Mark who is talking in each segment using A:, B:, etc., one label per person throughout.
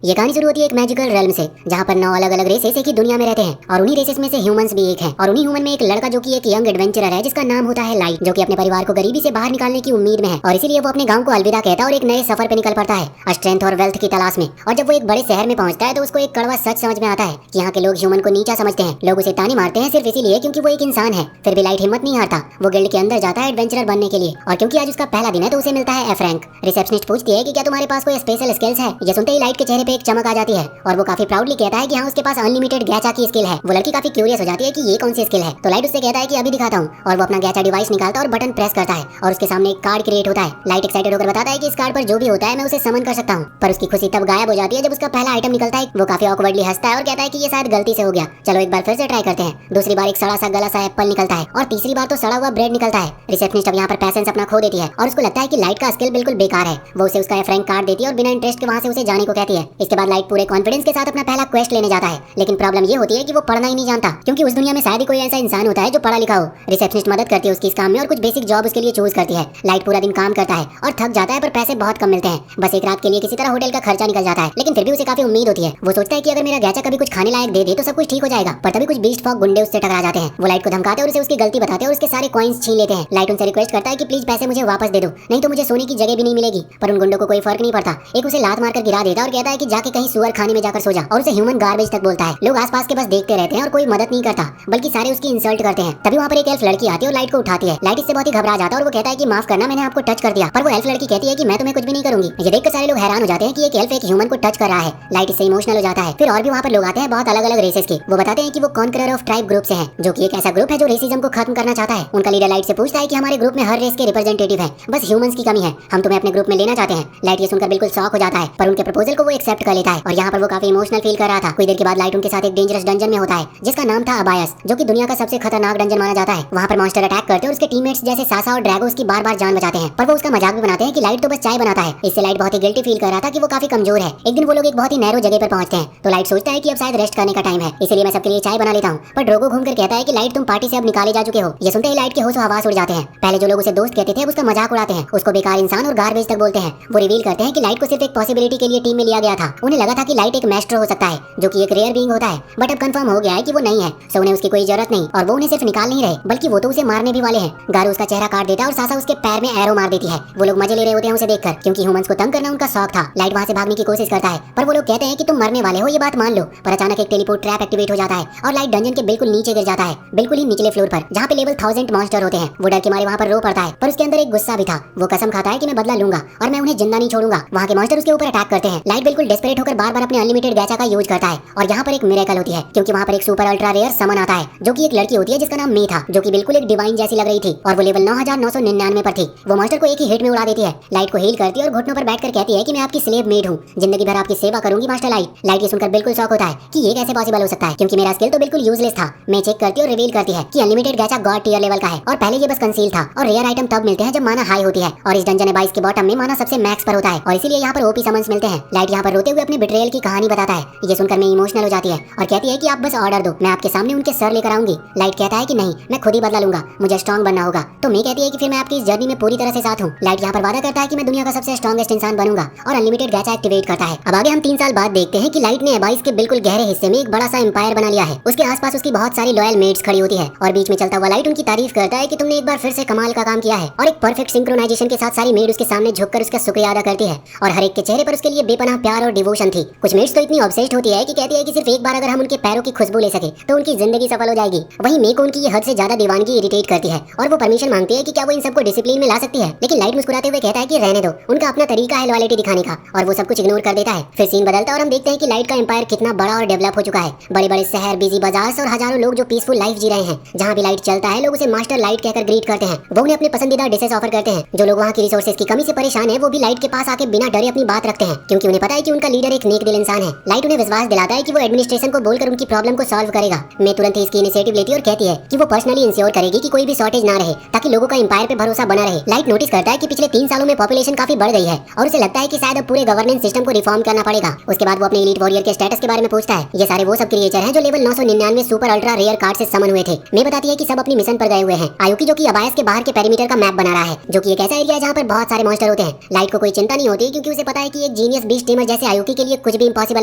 A: ये कहानी शुरू होती है एक मैजिकल रेल्म से, जहाँ पर 9 अलग अलग रेसेस एक ही दुनिया में रहते हैं और उन्हीं रेसेस में से ह्यूमंस भी एक है। और उन्हीं ह्यूमन में एक लड़का जो कि एक यंग एडवेंचरर है जिसका नाम होता है लाइट, जो कि अपने परिवार को गरीबी से बाहर निकालने की उम्मीद में है और इसीलिए वो अपने गांव को अलविदा कहता है और एक नए सफर पे निकल पड़ता है स्ट्रेंथ और वेल्थ की तलाश में। और जब वो एक बड़े शहर में पहुंचता है तो उसको एक कड़वा सच समझ में आता है कि यहाँ के लोग ह्यूमन को नीचा समझते हैं। लोग उसे ताने मारते हैं सिर्फ इसीलिए क्योंकि वो एक इंसान है। फिर भी लाइट हिम्मत नहीं हारता, वो गिल्ड के अंदर जाता है एडवेंचरर बनने के लिए। और क्योंकि आज उसका पहला दिन है तो उसे मिलता है एफ रैंक। रिसेप्शनिस्ट पूछती है कि क्या तुम्हारे पास कोई स्पेशल स्किल्स है। ये सुनते ही लाइट के चेहरे पे एक चमक आ जाती है और वो काफी प्राउडली कहता है कि हाँ उसके पास अनलिमिटेड गैचा की स्किल है। वो लड़की काफी क्यूरियस हो जाती है कि ये कौन सी स्किल है, तो लाइट उससे कहता है कि अभी दिखाता हूँ। और वो अपना गैचा डिवाइस निकालता है और बटन प्रेस करता है और उसके सामने एक कार्ड क्रिएट होता है। लाइट एक्साइटेड होकर बताता है कि इस कार्ड पर जो भी होता है मैं उसे समन कर सकता हूँ, पर उसकी खुशी तब गायब हो जाती है जब उसका पहला आइटम निकलता है। वो काफी ऑकवर्डली हंसता है और कहता है कि ये शायद गलती से हो गया, चलो एक बार फिर से ट्राई करते हैं। दूसरी बार एक सड़ा सा गला सा एप्पल निकलता है और तीसरी बार तो सड़ा हुआ ब्रेड निकलता है। रिसेप्शनिस्ट अब यहाँ पर पैसेंस अपना खो देती है और उसको लगता है कि लाइट का स्किल बिल्कुल बेकार है। वो उसे उसका एफ रैंक कार्ड देती है और बिना इंटरेस्ट के वहाँ से उसे जाने को कहती है। इसके बाद लाइट पूरे कॉन्फिडेंस के साथ अपना पहला क्वेस्ट लेने जाता है, लेकिन प्रॉब्लम ये होती है कि वो पढ़ना ही नहीं जानता, क्योंकि उस दुनिया में शायद ही कोई ऐसा इंसान होता है जो पढ़ा लिखा हो। रिसेप्शनिस्ट मदद करती है उसकी इस काम में और कुछ बेसिक जॉब उसके लिए चूज करती है। लाइट पूरा दिन काम करता है और थक जाता है, पर पैसे बहुत कम मिलते हैं। बस एक रात के लिए किसी तरह होटल का खर्चा निकल जाता है, लेकिन फिर भी उसे काफी उम्मीद होती है। वो सोचता है कि अगर मेरा गैचा कभी कुछ खाने लायक दे दे तो सब कुछ ठीक हो जाएगा। पर तभी कुछ बीस्ट फॉग गुंडे उससे टकरा जाते हैं। वो लाइट को धमकाते और उसे उसकी गलती बताते और उसके सारे कॉइंस छीन लेते हैं। लाइट उनसे रिक्वेस्ट करता है कि प्लीज पैसे मुझे वापस दे दो, नहीं तो मुझे सोने की जगह भी नहीं मिलेगी। पर उन गुंडों को कोई फर्क नहीं पड़ता। एक उसे लात मारकर गिरा देता और कहता है कि जाके कहीं सुअर खाने में जाकर सो जा, और उसे ह्यूमन गार्बेज तक बोलता है। लोग आसपास के बस देखते रहते हैं और कोई मदद नहीं करता, बल्कि सारे उसकी इंसल्ट करते हैं। तभी वहाँ पर एक एल्फ लड़की आती है और लाइट को उठाती है। लाइट इससे बहुत ही घबरा जाता है और वो कहता है कि माफ करना, मैंने आपको टच कर दिया। पर वो एल्फ लड़की कहती है कि मैं तुम्हें कुछ भी नहीं करूंगी। ये देखकर सारे लोग हैरान हो जाते हैं कि एक एल्फ एक ह्यूमन को टच कर रहा है। लाइट इससे इमोशनल हो जाता है। फिर और भी वहाँ पर लोग आते हैं बहुत अलग अलग रेसेस के। वो बताते हैं कि वो कॉन्करर ऑफ ट्राइब ग्रुप से हैं, जो कि एक ऐसा ग्रुप है जो रेसिज्म को खत्म करना चाहता है। उनका लीडर लाइट से पूछता है कि हमारे ग्रुप में हर रेस के रिप्रेजेंटेटिव है, बस ह्यूमंस की कमी है, हम तुम्हें अपने ग्रुप में लेना चाहते हैं। लाइट ये सुनकर बिल्कुल शॉक हो जाता है, पर उनके प्रपोजल को वो एक्सेप्ट कर लेता है। और यहाँ पर वो काफी इमोशनल फील कर रहा था। कुछ देर के बाद लाइट उनके साथ एक डेंजरस डंजन में होता है जिसका नाम था अबायस, जो कि दुनिया का सबसे खतरनाक डंजन माना जाता है। वहाँ पर मॉन्स्टर अटैक करते हैं और उसके टीममेट्स जैसे सासा और ड्रैगो उसकी बार बार जान बचाते हैं, पर वो उसका मजाक भी बनाते हैं कि लाइट तो बस चाय बनाता है। इससे लाइट बहुत ही गिल्टी फील कर रहा था कि वो काफी कमजोर है। एक दिन वो लोग एक बहुत ही नैरो जगह पर पहुंचते हैं, तो लाइट सोचता है कि अब शायद रेस्ट करने का टाइम है, इसलिए मैं सबके लिए चाय बना लेता हूँ। पर ड्रोगो घूमकर कहता है कि लाइट तुम पार्टी से अब निकाले जा चुके हो। ये सुनते ही लाइट के होशो हवास उड़ जाते हैं। पहले जो लोग उसे दोस्त कहते थे अब उसका मजाक उड़ाते हैं, उसको बेकार इंसान और गार्बेज तक बोलते हैं। वो रिवील करते हैं कि लाइट को सिर्फ एक पॉसिबिलिटी के लिए टीम में लिया गया था। उन्हें लगा था कि लाइट एक मैस्ट्रो हो सकता है, जो कि एक रेयर बीइंग होता है, बट अब कंफर्म हो गया है कि वो नहीं है। सो उन्हें उसकी कोई जरूरत नहीं, और वो उन्हें सिर्फ निकाल नहीं रहे बल्कि वो तो उसे मारने भी वाले हैं। गारू उसका चेहरा काट देता है और सासा उसके पैर में एरो मार देती है। वो लोग मजे ले रहे होते हैं उसे देखकर, क्योंकि ह्यूमंस को तंग करना उनका शौक था। लाइट वहाँ से भागने की कोशिश करता है, पर वो लोग कहते हैं कि तुम मरने वाले हो, ये बात मान लो। पर अचानक एक टेलीपोर्ट ट्रैप एक्टिवेट हो जाता है और लाइट डंजन के बिल्कुल नीचे गिर जाता है, बिल्कुल ही निचले फ्लोर पर, जहाँ पे लेवल 1000 मॉन्स्टर होते हैं। वो डर के मारे वहाँ पर रो पड़ता है, पर उसके अंदर एक गुस्सा भी था। वो कसम खाता है कि मैं बदला लूंगा और मैं उन्हें जिंदा नहीं छोड़ूंगा। वहाँ के मॉन्स्टर उसके ऊपर अटैक करते हैं। लाइट बिल्कुल डेस्परेट होकर बार बार अपने अनलिमिटेड गैचा का यूज करता है। और यहाँ पर एक मिरेकल होती है, क्योंकि वहाँ पर एक सुपर अल्ट्रा रेयर समन आता है, जो कि एक लड़की होती है जिसका नाम मे था, जो कि बिल्कुल एक डिवाइन जैसी लग रही थी और वो लेवल 9999 पर थी। वो मॉन्स्टर को एक ही हिट में उड़ा देती है। लाइट को हील करती है और घुटनों पर बैठकर कहती है कि मैं आपकी स्लेव मेड हूँ, जिंदगी भर आपकी सेवा करूंगी मास्टर लाइट। लाइट ये सुनकर बिल्कुल शॉक होता है कि ये कैसे पॉसिबल हो सकता है, क्योंकि मेरा स्किल तो बिल्कुल यूजलेस था। मैं चेक करती है और रिवील करती है कि अनलिमिटेड गैचा गॉड टियर लेवल का है, और पहले ये बस कंसील था, और रेयर आइटम तब मिलते हैं जब माना हाई होती है, और इस डंजन 22 के बॉटम में माना सबसे मैक्स पर होता है, और इसीलिए यहाँ पर ओपी समन्स मिलते हैं। लाइट यहाँ पर रोते हुए अपने बिट्रेयल की कहानी बताता है। ये सुनकर मैं इमोशनल हो जाती है और कहती है कि आप बस ऑर्डर दो, मैं आपके सामने उनके सर लेकर आऊंगी। लाइट कहता है कि नहीं, मैं खुद ही बदला लूंगा, मुझे स्ट्रॉन्ग बनना होगा। तो मैं कहती है कि फिर मैं आपकी इस जर्नी में पूरी तरह से साथ हूँ। लाइट यहाँ पर वादा करता है कि मैं दुनिया का सबसे स्ट्रॉन्गेस्ट इंसान बनूंगा और अनलिमिटेड गैचा एक्टिवेट करता है। अब आगे हम 3 साल बाद देखते हैं कि लाइट ने अबाइस के बिल्कुल गहरे हिस्से में एक बड़ा सा एम्पायर बना लिया है। उसके आसपास उसकी बहुत सारी लॉयल मेट्स खड़ी होती है और बीच में चलता हुआ लाइट उनकी तारीफ करता है कि तुमने एक बार फिर से कमाल का काम किया है। और एक परफेक्ट सिंक्रोनाइजेशन के साथ सारी मेड उसके सामने झुककर उसका शुक्रिया अदा करती है, और हर एक के चेहरे पर उसके लिए बेपनाह प्यार और डिवोशन थी। कुछ मेट्स तो इतनी ऑब्सेस्ड होती है कि कहती है कि सिर्फ एक बार अगर हम उनके पैरों की खुशबू ले सके तो उनकी जिंदगी सफल हो जाएगी। वहीं मे को उनकी ये हद से ज्यादा दीवानगी इरिटेट करती है और वो परमिशन मांगती है कि क्या वो इन सबको डिसिप्लिन में ला सकती है। लेकिन लाइट मुस्कुराते हुए कहता है कि रहने दो, उनका अपना तरीका है लॉयल्टी दिखाने का, और वो सब कुछ इग्नोर कर देता है। फिर सीन बदलता है और हम देखते हैं कि लाइट का एम्पायर कितना बड़ा और डेवलप हो चुका है। बड़े बड़े शहर, बिजी बाजार और हजारों लोग जो पीसफुल लाइफ जी रहे हैं। जहाँ भी लाइट चलता है लोग उसे मास्टर लाइट कहकर ग्रीट करते हैं। वो उन्हें अपने पसंदीदा डिशेस ऑफर करते हैं। जो लोग वहाँ की रिसोर्सेज की कमी से परेशान है वो भी लाइट के पास आके बिना डरे अपनी बात रखते हैं, क्योंकि उन्हें पता है कि उनका लीडर एक नेक दिल इंसान है। लाइट उन्हें विश्वास दिलाता है कि वो एडमिनिस्ट्रेशन को बोलकर उनकी प्रॉब्लम को सॉल्व करेगा। मैं तुरंत ही इसकी इनिशिएटिव लेती है और कहती है कि वो पर्सनली इंश्योर करेगी कि कोई भी शॉर्टेज ना रहे, ताकि लोगों का एम्पायर पे भरोसा बना रहे। लाइट नोटिस करता है कि पिछले 3 सालों में पॉपुलेशन काफी बढ़ गई है और उसे लगता है कि शायद अब पूरे गवर्नेंस सिस्टम को रिफॉर्म करना पड़ेगा। उसके बाद वो अपने एलीट वॉरियर के स्टेटस के बारे में पूछता है। ये सारे वो सब क्रिएचर हैं जो level 999 super ultra rare card से समन हुए थे। मैं बताती है कि सब अपनी मिशन पर गए हुए हैं। आयुकी जो कि अबायस के बाहर के पेरीमीटर का मैप बना रहा है, जो कि एक ऐसा एरिया है जहाँ पर बहुत सारे मॉन्स्टर होते हैं। लाइट को कोई चिंता नहीं होती क्योंकि उसे पता है कि एक जीनियस बीस्ट टीमर जैसे आयुकी के लिए कुछ भी इम्पॉसिबल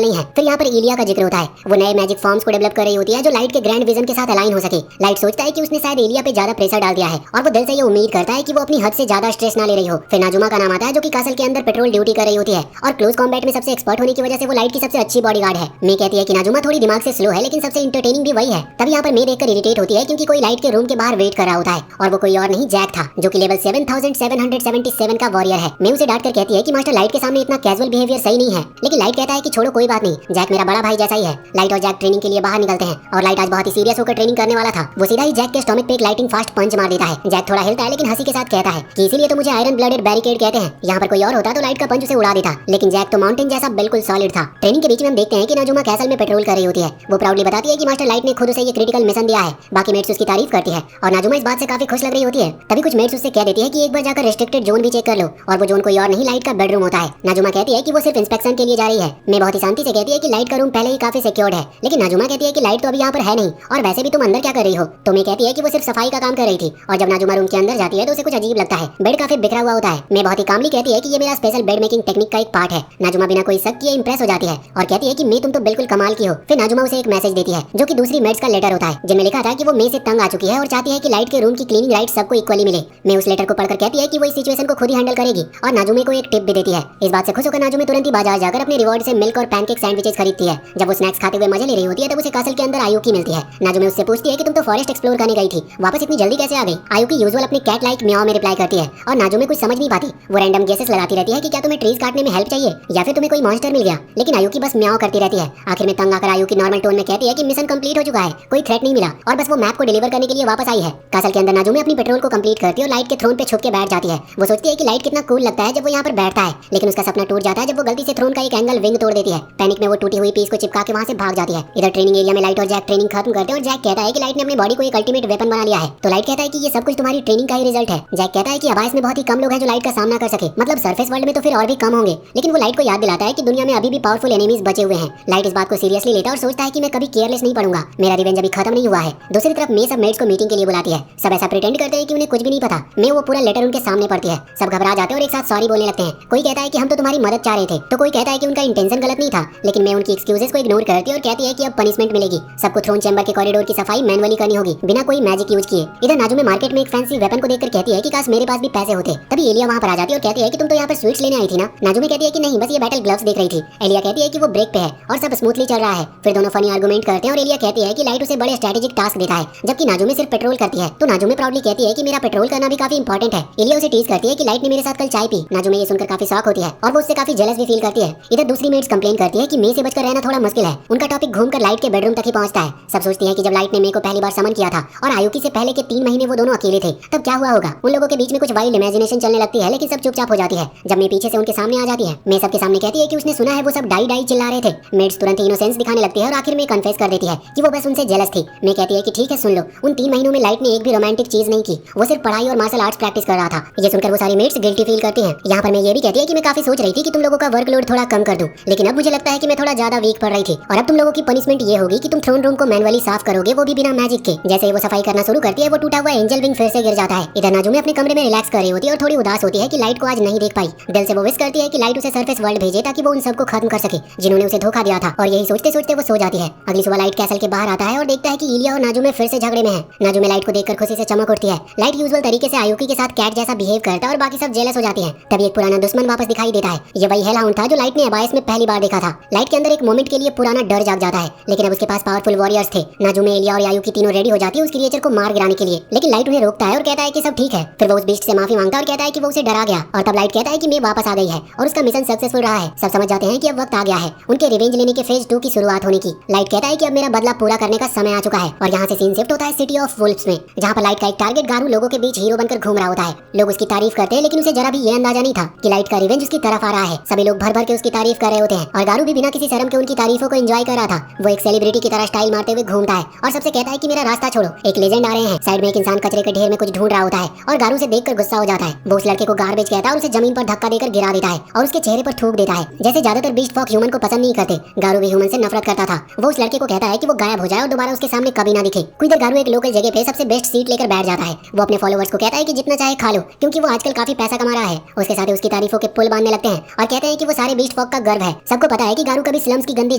A: नहीं है। फिर यहाँ पर इलिया का जिक्र होता है। वो नए मैजिक फॉर्म्स को डेवलप कर रही होती है जो लाइट के ग्रैंड विजन के साथ अलाइन हो सके। लाइट सोचता है कि उसने शायद इलिया पे ज्यादा प्रेशर डाल दिया है और वो दिल से ये उम्मीद करता है कि वो अपनी हद से ज्यादा स्ट्रेस ना ले रही हो। फिर नाजुमा का नाम आता है जो कि कासल के अंदर पेट्रोल ड्यूटी कर रही होती है और क्लोज कॉम्बैट में सबसे एक्सपर्ट होने की वजह से वो लाइट की सबसे अच्छी बॉडीगार्ड है। मे कहती है कि नाजुमा थोड़ी दिमाग से स्लो है लेकिन सबसे इंटरटेनिंग भी वही है। तभी यहाँ पर मे देखकर इरिटेट होती है क्योंकि कोई लाइट के रूम के बाहर वेट कर रहा होता है और वो कोई और नहीं जैक था जो कि लेवल 7777 का वॉरियर है। मे उसे डांट कर कहती है कि मास्टर लाइट के सामने इतना कैजुअल बिहेवियर सही नहीं है, लेकिन लाइट कहता है कि छोड़ो कोई बात नहीं, जैक मेरा बड़ा भाई जैसा ही है। लाइट और जैक ट्रेनिंग के लिए बाहर निकलते हैं और लाइट आज बहुत ही सीरियस होकर ट्रेनिंग करने वाला था। वो सीधा ही जैक के स्टोमक पे एक लाइटिंग फास्ट पंच मार देता है। जैक थोड़ा हिलता है लेकिन हंसी के साथ कहता है कि इसीलिए तो मुझे आयरन ब्लडेड बैरिकेड कहते हैं। यहाँ पर कोई और होता तो लाइट का पंच उसे उड़ा देता, लेकिन जैक तो माउंटेन जैसा बिल्कुल सॉलिड था। ट्रेनिंग के बीच में हम देखते हैं कि नाजुमा कैसल में पेट्रोल कर रही होती है। वो प्राउडली बताती है कि मास्टर लाइट ने खुद उसे ये क्रिटिकल मिशन दिया है। बाकी मेट्स उसकी तारीफ करती है और नाजुमा इस बात से काफी खुश लग रही होती है। तभी कुछ मेट्स उससे कह देती है कि एक बार जाकर रेस्ट्रिक्टेड जोन भी चेक कर लो, और वो जोन कोई और नहीं लाइट का बेडरूम होता है। नाजुमा कहती है कि वो सिर्फ इंस्पेक्शन के लिए जा रही है। मैं बहुत ही शांति से कहती है कि लाइट का रूम पहले ही काफी सिक्योर्ड है, लेकिन नाजुमा कहती है कि लाइट तो अभी यहाँ पर है नहीं और वैसे भी तुम अंदर क्या कर रही हो। तो मैं कहती है कि वो सिर्फ सफाई का काम कर रही थी और जब नाजुमा रूम के अंदर जाती है तो उसे कुछ अजीब लगता है। बेड काफी बिखरा हुआ होता है। मैं बहुत ही कामली कहती है कि ये मेरा स्पेशल बेड मेकिंग टेक्निक का एक पार्ट है। नाजुमा बिना कोई शक किए इंप्रेस हो जाती है और कहती है कि मैं तुम तो बिल्कुल कमाल की हो। फिर नाजुमा उसे एक मैसेज देती है जो कि दूसरी मेट्स का लेटर होता है जिनमें लिखा था कि वो मे से तंग आ चुकी है और चाहती है कि लाइट के रूम की क्लीनिंग राइट सबको इक्वली मिले। मैं उस लेटर को पढ़कर कहती है कि वो इस सिचुएशन को खुद ही हैंडल करेगी और नाजुमे को एक टिप भी देती है। इस बात से खुश होकर नाजुमे तुरंत ही बाजार जाकर अपने रिवॉर्ड से मिल्क और पैनकेक सैंडविचेस खरीदती है। जब वो स्नैक्स खाते हुए मजे ले रही होती है तब उसे कासल के अंदर आयुकी मिलती है। नाजुमे उससे पूछती है कि तुम तो फॉरेस्ट एक्सप्लोर करने गई थी, वापस इतनी जल्दी कैसे आ गई। आयुकी यूजुअल अपने कैट लाइक म्याओ में रिप्लाई करती है और नाजुमे कुछ समझ नहीं पाती। वो रैंडम गेसेस लगाती रहती है कि क्या तुम्हें ट्रीज काटने में हेल्प चाहिए या फिर तुम्हें कोई मॉन्स्टर मिल गया, लेकिन आयुकी बस म्याओ करती रहती है। आखिर में तंग आकर आयुकी नॉर्मल टोन में कहती है कि मिशन कंप्लीट हो चुका है, कोई थ्रेट नहीं मिला और बस वो मैप को डिलीवर करने के लिए वापस आई है। कासल के अंदर नाजुमे अपनी पेट्रोल को कंप्लीट करती है और लाइट के थ्रोन पे छुप के बैठ जाती है। वो सोचती है कि लाइट कितना कूल लगता है जब वो यहाँ पर बैठता है, लेकिन उसका सपना टूट जाता है जब वो गलती से थ्रोन का एक एंगल विंग तोड़ देती है। पैनिक में वो टूटी हुई पीस को चिपका के वहाँ से भाग जाती है। इधर ट्रेनिंग एरिया में लाइट और जैक ट्रेनिंग खत्म करते हैं और जैक कहता है कि लाइट ने अपनी बॉडी को एक अल्टीमेट वेपन बना लिया है। तो लाइट कहता है कि ये सब कुछ तुम्हारी ट्रेनिंग का ही रिजल्ट है। जैक कहता है कि अबाइस में बहुत ही कम लोग हैं जो लाइट का सामना कर सके, मतलब सरफेस वर्ल्ड में तो फिर और भी कम होंगे, लेकिन वो लाइट को याद दिलाता है कि दुनिया में अभी भी पावरफुल एनिमीज बचे हुए हैं। लाइट इस बात को सीरियसली लेता है और सोचता है कि मैं कभी केयरलेस नहीं पड़ूंगा, मेरा रिवेंज अभी खत्म नहीं हुआ है। दूसरी तरफ मे सब मेट्स को मीटिंग के लिए बुलाती है। सब ऐसा प्रिटेंड करते हैं कि उन्हें कुछ भी नहीं पता। मे वो पूरा लेटर उनके सामने पढ़ती है। सब घबरा जाते हैं और एक साथ सॉरी बोलने लगते हैं। कोई कहता है कि हम तो तुम्हारी मदद चाह रहे थे, तो कोई कहता है कि उनका इंटेंशन गलत नहीं था, लेकिन मैं उनकी एक्सक्यूजेस को इग्नोर करती है और कहती है कि अब पनिशमेंट मिलेगी। सबको थ्रोन चैम्बर के कॉरिडोर की सफाई मैनुअली करनी होगी बिना कोई मैजिक यूज किए। इधर नाजुमे मार्केट में एक फैंसी वेपन को देखकर कहती है कि काश मेरे पास भी पैसे होते। तभी एलिया वहाँ पर आ जाती है और कहती है कि तुम तो यहाँ पर स्वीट्स लेने आई थी ना। नाजुमे कहती है कि नहीं, बस ये बैटल ग्लव्स देख रही थी। एलिया कहती है कि वो ब्रेक पे है और सब स्मूथली चल रहा है। फिर दोनों फनी आर्गुमेंट करते हैं और एलिया कहती है कि लाइट उसे बड़े स्ट्रेटेजिक टास्क देता है जबकि नाजुमे सिर्फ पेट्रोल करती है। तो नाजुमे प्राउडली कहती है कि मेरा पेट्रोल करना भी काफी इंपॉर्टेंट है। एलिया उसे टीज करती है कि लाइट ने मेरे साथ कल चाय पी। नाजुमे ये सुनकर काफी शॉक होती है और वो उससे काफी जेलस भी फील करती है। इधर दूसरी मेट्स कंप्लेन करती है कि मे से बचकर रहना थोड़ा मुश्किल है। उनका टॉपिक घूमकर लाइट के बेडरूम तक ही पहुंचता है। सब सोचती है कि जब लाइट ने मे को पहली बार समन किया था और आयुकी से पहले के 3 महीने वो दोनों अकेले थे, तब क्या हुआ होगा। उन लोगों के बीच में कुछ वाइल्ड इमेजिनेशन चलने लगती है, लेकिन सब चुपचाप हो जाती है जब मे पीछे से उनके सामने आ जाती है। मे सबके सामने कहती है कि उसने सुना है वो सब डाई डाई चिल्ला रहे थे। मेट्स तुरंत ही इनोसेंस दिखाने लगती है और आखिर में कन्फेस कर देती है कि वो बस उनसे जेलस थी। मे कहती है कि ठीक है सुन लो, उन 3 महीनों में लाइट ने एक भी रोमांटिक चीज नहीं की, वो सिर्फ पढ़ाई और मार्शल आर्ट्स प्रैक्टिस कर रहा था। ये सुनकर वो सारी मेट्स गिल्टी फील करती हैं। यहाँ पर मैं ये भी कहती है कि मैं काफी सोच रही थी कि तुम लोगों का वर्कलोड थोड़ा कम कर दूं, लेकिन अब मुझे लगता है कि मैं थोड़ा ज्यादा वीक पड़ रही थी और अब तुम लोगों की पनिशमेंट ये होगी कि तुम थ्रोन रूम को मैनुअली साफ करोगे, वो भी बिना मैजिक के। जैसे ही वो सफाई करना शुरू करती है वो टूटा हुआ एंजल विंग फिर से गिर जाता है। इधर नाजुमे अपने कमरे में रिलैक्स कर रही होती है और थोड़ी उदास होती है कि लाइट को आज नहीं देख पाई। दिल से वो विश करती है कि लाइट उसे सरफेस वर्ल्ड भेजे ताकि वो उन सबको खत्म कर सके जिन्होंने उसे धोखा दिया था, और यही सोचते सोचते वो सो जाती है। अगली सुबह लाइट कैसल के बाहर आता है और देखता है कि इलिया और नाजुमे फिर से झगड़े में हैं। नाजुमे लाइट को देखकर खुशी से चमक उठती है। लाइट यूजुअल तरीके से आयुकी के साथ कैट जैसा बिहेव करता है और बाकी सब जेलस हो जाते हैं। तभी एक पुराना दुश्मन वापस दिखाई देता है। ये वही हेलहाउंड था जो लाइट ने अबाइस में पहली बार देखा था। लाइट के अंदर एक मोमेंट के लिए पुराना डर जाग जाता है, लेकिन अब उसके पास पावरफुल वॉरियर्स थे। नाजुमे, इलिया और आयुकी तीनों रेडी हो जाती है उस क्रिएचर को मार गिराने के लिए, लेकिन लाइट उन्हें रोकता है और कहता है कि सब ठीक है। फिर वो उस बीस्ट से माफी मांगता है और कहता है कि वो उसे डरा गया, और तब लाइट कहता है कि मैं वापस आ गई है और उसका मिशन सक्सेसफुल रहा है। सब समझ जाते हैं कि अब वक्त आ गया है उनके रिवेंज लेने के फेज 2 की शुरुआत होने की। लाइट कहता है कि अब मेरा बदला पूरा करने का समय आ चुका है और यहाँ से सीन शिफ्ट होता है सिटी ऑफ वुल्फ्स में, जहाँ पर लाइट का एक टारगेट गारू लोगों के बीच हीरो बनकर घूम रहा होता है। लोग उसकी तारीफ करते हैं, लेकिन उसे जरा भी ये अंदाजा नहीं था कि लाइट का रिवेंज उसकी तरफ आ रहा है। सभी लोग भर भर के उसकी तारीफ कर रहे होते हैं और गारू भी बिना किसी शर्म के उनकी तारीफों को एंजॉय कर रहा था। वो एक सेलिब्रिटी की तरह स्टाइल मारते हुए घूमता है और सबसे कहता है कि मेरा रास्ता छोड़ो, एक लेजेंड आ रहे हैं। साइड में एक इंसान कचरे के ढेर में कुछ ढूंढ रहा होता है और गारू से देखकर गुस्सा हो जाता है। वो उस लड़के को गार्बेज कहता है और उसे जमीन पर धक्का देकर गिरा देता है और उसके चेहरे पर थूक देता है। जैसे ज्यादातर बीस्ट फॉक ह्यूमन को पसंद नहीं करते, गारू भी ह्यूमन से नफरत करता था। वो उस लड़के को कहता है कि वो गायब हो जाए और दोबारा उसके सामने कभी ना दिखे। कुछ देर गारू एक लोकल जगह पे सबसे बेस्ट सीट लेकर बैठ जाता है। वो अपने फॉलोअर्स को कहता है कि जितना चाहे खा लो, क्योंकि वो आजकल काफी पैसा कमा रहा है। उसके साथ उसकी तारीफों के पुल बांधने लगते हैं और कहते हैं कि वो सारे बीस्ट फॉग का गर्व है। सबको पता है कि गारू कभी स्लम्स की गंदी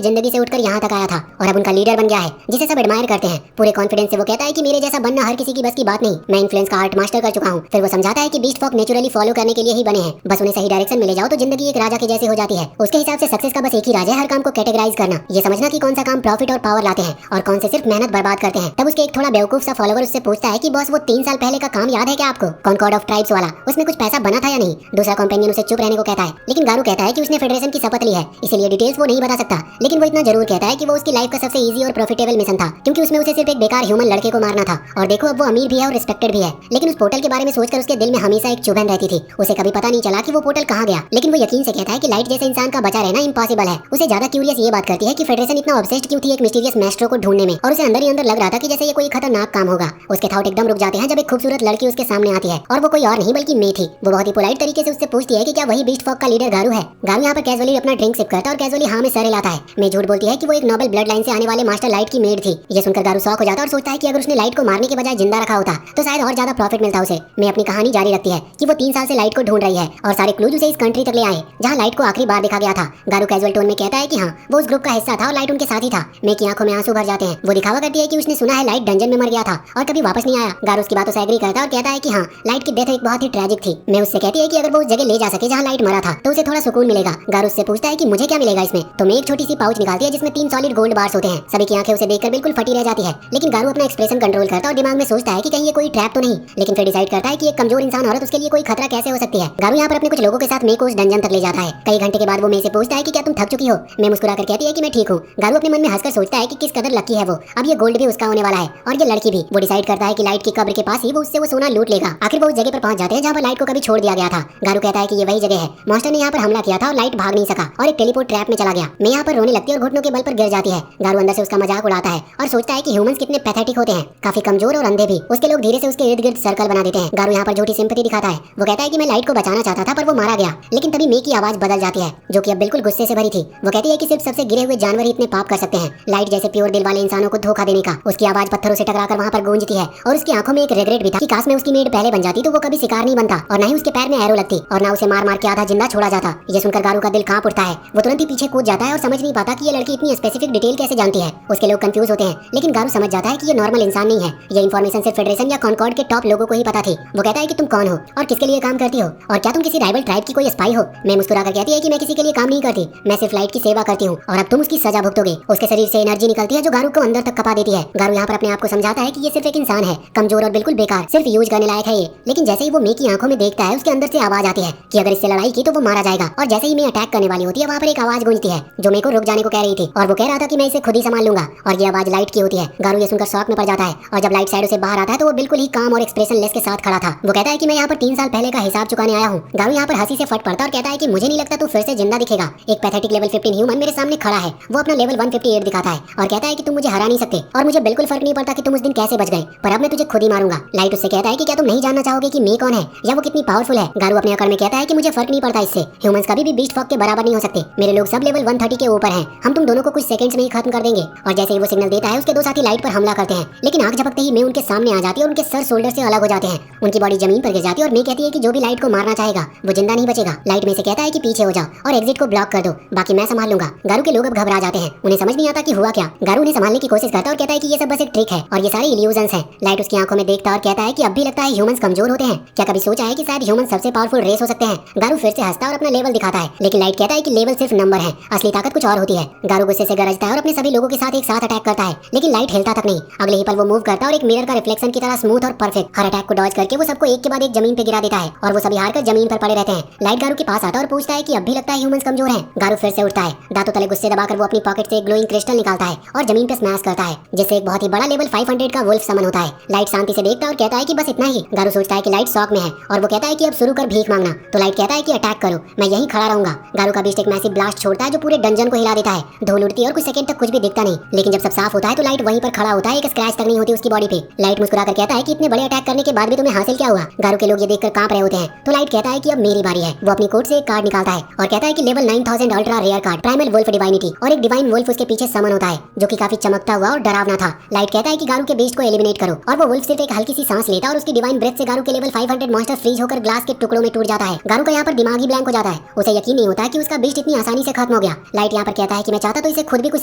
A: जिंदगी से उठकर यहाँ तक आया था और अब उनका लीडर बन गया है जिसे सब एडमायर करते हैं। पूरे कॉन्फिडेंस से वो कहता है कि मेरे जैसा बनना हर किसी की बस की बात नहीं, मैं इन्फ्लुएंस का आर्ट मास्टर कर चुका हूँ। फिर वो समझाता है कि बीस्ट फॉग नेचुरली फॉलो करने के लिए ही बने हैं, बस उन्हें सही डायरेक्शन मिले जाओ तो जिंदगी एक राजा के जैसे हो जाती है। उसके हिसाब से सक्सेस का बस एक ही राज है, हर काम को कैटेगराइज करना, ये समझना कि कौन सा काम प्रॉफिट और पावर लाते हैं और कौन से सिर्फ मेहनत बर्बाद करते हैं। तब उसके एक थोड़ा बेवकूफ सा फॉलोवर उससे पूछता है कि बॉस वो 3 साल पहले का काम याद है क्या आपको, कॉनकॉर्ड ऑफ ट्राइब्स वाला, उसमें कुछ पैसा बना था या नहीं। दूसरा कंपेनियन उसे चुप रहने को कहता है, लेकिन गारू कहता है कि उसने फेडरेशन की शपथ ली है, इसलिए डिटेल्स वो नहीं बता सकता। लेकिन वो इतना जरूर कहता है कि वो उसकी लाइफ का सबसे इजी और प्रॉफिटेबल मिशन था, क्योंकि उसमें उसे सिर्फ एक बेकार ह्यूमन लड़के को मारना था। और देखो अब वो अमीर भी है और रिस्पेक्टेड भी है, लेकिन उस पोर्टल के बारे में सोचकर उसके दिल में हमेशा एक चुभन रहती थी। उसे कभी पता नहीं चला कि वो पोर्टल कहाँ गया, लेकिन वो यकीन से कहता है कि लाइट जैसे इंसान का बचा रहना इम्पॉसिबल है। उसे ज्यादा क्यूरियस ये बात करती है कि फेडरेशन इतना ऑब्सेस्ड क्यों थी एक मिस्टीरियस मैस्ट्रो को ढूंढने में, और उसे अंदर ही अंदर लग रहा था कि जैसे ये कोई खतरनाक काम होगा। उसके थॉट एकदम रुक जाते हैं जब एक खूबसूरत लड़की उसके सामने आती है और वो कोई और नहीं बल्कि मे थी। वो बहुत ही पोलाइट तरीके से उससे पूछती है कि क्या वही बीस्ट फॉग का लीडर गारू है। गारू यहाँ पर कैजुअली अपना ड्रिंक सिप करता है और कैजुअली हाँ में सर हिलाता है। मैं झूठ बोलती है कि वो एक नोबल ब्लड लाइन से आने वाले मास्टर लाइट की मेड थी। ये सुनकर गारू शॉक हो जाता है और सोचता है कि अगर उसने लाइट को मारने के बजाय जिंदा रखा होता तो शायद और ज्यादा प्रॉफिट मिलता उसे। मैं अपनी कहानी जारी रखती है कि वो 3 साल से लाइट को ढूंढ रही है और सारे क्लूज उसे इस कंट्री तक ले आए जहाँ लाइट को आखिरी बार देखा गया था। गारू कैजुअल टोन में कहता है कि हाँ वो उस ग्रुप का हिस्सा था और लाइट उनके साथ ही था। मैं की आंखों में आंसू भर जाते हैं। वो दिखावा करती है कि उसने सुना है लाइट डंजन में मर गया था और कभी वापस नहीं आया। गारू उसकी बातों से एग्री करता है और कहता है कि हाँ लाइट की डेथ एक बहुत ही ट्रेजिक थी। मैं उससे कहती है कि अगर वो उस जगह ले जा सके जहाँ लाइट मरा था तो उसे थोड़ा सुकून मिलेगा। गारू उससे पूछता है कि मुझे क्या मिलेगा इसमें, तो मैं एक छोटी सी पाउच निकालती है जिसमें 3 सॉलिड गोल्ड बार्स होते हैं। सभी की आंखें उसे देखकर बिल्कुल फटी रह जाती है, लेकिन गारू अपना एक्सप्रेशन कंट्रोल करता है और दिमाग में सोचता है कि कहीं ये कोई ट्रैप तो नहीं। लेकिन फिर डिसाइड करता है कि एक कमजोर इंसान औरत उसके लिए कोई खतरा कैसे हो सकती है। गारू यहाँ पर अपने कुछ लोगों के साथ मे को उस डंजन तक ले जाता है। कई घंटे के बाद वो मे से पूछता है कि क्या तुम थक चुकी हो। मैं मुस्कुराकर कहती है कि मैं ठीक हूँ। गारू अपने मन में हंसकर सोचता है कि किस कदर लकी है वो, अब ये गोल्ड भी उसका होने वाला है और ये लड़की भी। वो डिसाइड करता है कि लाइट की कब्र के पास ही वो उससे वो सोना लूट लेगा। आखिर वो उस जगह पर पहुंच जाते हैं जहाँ पर लाइट को कभी छोड़ दिया गया था। गारू कहता है कि ये वही जगह है, मास्टर ने यहाँ पर हमला किया था और लाइट भाग नहीं सका और एक टेलीपोर्ट ट्रैप में चला गया। मैं यहाँ पर रोने लगती है और घुटनों के बल पर गिर जाती है। गारू अंदर से उसका मजाक उड़ाता है और सोचता है कि ह्यूमंस कितने पैथेटिक होते हैं, काफी कमजोर और अंधे भी। उसके लोग धीरे से उसके इर्द गिर्द सर्कल बना देते हैं। गारू यहाँ पर झूठी सिंपैथी दिखाता है। वो कहता है कि मैं लाइट को बचाना चाहता था पर वो मारा गया। लेकिन तभी मे की आवाज बदल जाती है जो कि अब बिल्कुल गुस्से से भरी थी। वो कहती है कि सिर्फ सबसे गिरे हुए जानवर ही इतने पाप कर सकते हैं, लाइट जैसे प्योर दिल वाले इंसानों को धोखा देने का। उसकी आवाज पत्थरों से टकराकर वहाँ पर गूंजती है और उसकी आंखों में एक रिग्रेट भी था कि काश में उसकी मेड पहले बन जाती तो वो कभी शिकार नहीं बनता और ना ही उसके पैर में एरो लगती और ना उसे मार मार के आधा जिंदा छोड़ा जाता। ये सुनकर गारू का दिल कांप उठता है। वो तुरंत ही पीछे कूद जाता है और समझ नहीं पाता कि ये लड़की इतनी स्पेसिफिक डिटेल कैसे जानती है। उसके लोग कंफ्यूज होते हैं, लेकिन गारू समझ जाता है कि ये नॉर्मल इंसान नहीं है। ये इन्फॉर्मेशन सिर्फ फेडरेशन या कॉनकॉर्ड के टॉप लोगों को ही पता थी। वो कहता है कि तुम कौन हो और किसके लिए काम करती हो और क्या तुम किसी राइवल ट्राइब की कोई स्पाई हो। मैं मुस्कुराकर कहती है कि मैं किसी के लिए काम नहीं करती, मैं सिर्फ लाइट की सेवा करती हूँ और अब तुम उसकी सजा भुगतोगे। उसके शरीर से एनर्जी निकलती है जो गारू को अंदर तक कपा देती है। गारू यहाँ पर अपने आप को समझाता है कि ये सिर्फ एक इंसान है, कमजोर और बिल्कुल बेकार, सिर्फ यूज करने लायक है ये। लेकिन जैसे ही वो मे की आंखों में देखता है उसके अंदर से आवाज आती है कि अगर इससे लड़ाई की तो वो मारा जाएगा। और जैसे ही मे अटैक करने वाली होती है वहाँ पर एक आवाज गूंजती है जो मे को रुक जाने को कह रही थी और वो कह रहा था कि मैं इसे खुद ही संभाल लूंगा और ये आवाज लाइट की होती है। गारू ये सुनकर शॉक में पड़ जाता है और जब लाइट साइड से बाहर आता है तो वो बिल्कुल ही काम और एक्सप्रेशन लेस के साथ खड़ा था। वो कहता है कि मैं यहाँ पर 3 साल पहले का हिसाब चुकाने आया हूँ। गारू यहाँ पर हंसी से फट पड़ता और कहता है कि मुझे नहीं लगता तू फिर से जिंदा दिखेगा। एक पैथेटिक लेवल 15 ह्यूमन मेरे सामने खड़ा है। वो अपना लेवल 158 दिखाता है और कहता है कि तुम मुझे हरा नहीं सकते और मुझे बिल्कुल फर्क नहीं पड़ता कि तुम उस दिन कैसे बच गए, पर अब मैं तुझे खुद ही मारूंगा। लाइट उससे कहता है कि क्या तुम नहीं जानना चाहोगे कि मे कौन है या वो कितनी पावरफुल है। गारू अपने अकड़ में कहता है कि मुझे फर्क नहीं पड़ता इससे, ह्यूमंस कभी भी बीस्ट फॉग के बराबर नहीं हो सकते। मेरे लोग सब लेवल 130 के ऊपर हैं, हम तुम दोनों को कुछ सेकंड्स में ही खत्म कर देंगे। और जैसे ही वो सिग्नल देता है उसके 2 साथी लाइट पर हमला करते हैं, लेकिन आंख झपकते ही मे उनके सामने आ जाती है और उनके सर शोल्डर से अलग हो जाते हैं। उनकी बॉडी जमीन पर गिर जाती है और मे कहती है कि जो भी लाइट को मारना चाहेगा वो जिंदा नहीं बचेगा। लाइट में से कहता है कि पीछे हो जाओ और एग्जिट को ब्लॉक कर दो, बाकी मैं संभाल लूंगा। गारू के लोग अब घबरा जाते हैं, उन्हें समझ नहीं आता कि हुआ क्या। गारू उन्हें संभालने की कोशिश करता है और कहता है कि ये सब बस एक ट्रिक है और ये सारे इल्यूजन्स हैं। लाइट उसकी आंखों में देखता है और कहता है कि अब भी लगता है ह्यूमंस कमजोर होते हैं, क्या कभी सोचा है कि शायद ह्यूमंस सबसे पावरफुल रेस हो सकते हैं। गारू फिर से हंसता है और अपना लेवल दिखाता है, लेकिन लाइट कहता है कि लेवल सिर्फ नंबर है, असली ताकत कुछ और होती है। गारू गुस्से से गरजता है और अपने सभी लोगों के साथ एक साथ अटैक करता है, लेकिन लाइट हिलता तक नहीं। अगले ही पल वो मूव करता है और एक मिरर का रिफ्लेक्शन की तरह स्मूथ और परफेक्ट हर अटैक को डॉज करके वो सबको एक के बाद एक जमीन पे गिरा देता है और वो सभी हारकर जमीन पर पड़े रहते हैं। लाइट गारू के पास आता है और पूछता है कि अब भी लगता है ह्यूमंस कमजोर हैं। गारू फिर से उठता है, दांतों तले गुस्से दबाकर वो अपनी पॉकेट से एक ग्लोइंग क्रिस्टल निकालता है और जमीन पे स्मैश करता है, जिससे एक बहुत ही बड़ा लेवल 500 का वुल्फ समन होता है। लाइट शांति से देखता है और कहता है कि बस इतना ही। गारू सोचता है कि लाइट शॉक में है और वो कहता है कि अब शुरू कर भीख मांगना, तो लाइट कहता है कि अटैक करो, मैं यहीं खड़ा रहूंगा। गारू का बीस्ट एक मैसिव ब्लास्ट छोड़ता है जो पूरे डंजन को हिला देता है, धूल उड़ती है और कुछ सेकंड तक कुछ भी दिखता नहीं। लेकिन जब सब साफ होता है तो लाइट वहीं पर खड़ा होता है, एक स्क्रैच तक नहीं होती उसकी बॉडी पे। लाइट मुस्कुराकर कहता है कि इतने बड़े अटैक करने के बाद भी तुम्हें हासिल क्या हुआ। गारू के लोग ये देखकर कांप रहे होते हैं, तो लाइट कहता है कि अब मेरी बारी है। वो अपनी कोट से एक कार्ड निकालता है और कहता है कि level 9000 ultra rare card primal wolf divinity, और एक डिवाइन वुल्फ उसके पीछे समन होता है जो कि काफी चमकता हुआ और डरावना था। लाइट कहता है कि गारू के बीस्ट को एलिमिनेट करो और वो वुल्फ सिर्फ एक हल्की सी सांस लेता है और उसकी डिवाइन ब्रेथ से गारू के लेवल 500 मॉन्स्टर फ्रीज होकर ग्लास के टुकड़ों में टूट जाता है। गारू का यहाँ पर दिमाग ही ब्लैंक हो जाता है, उसे यकीन नहीं होता कि उसका बीस्ट इतनी आसानी से खत्म हो गया। लाइट यहाँ पर कहता है कि मैं चाहता तो इसे खुद भी कुछ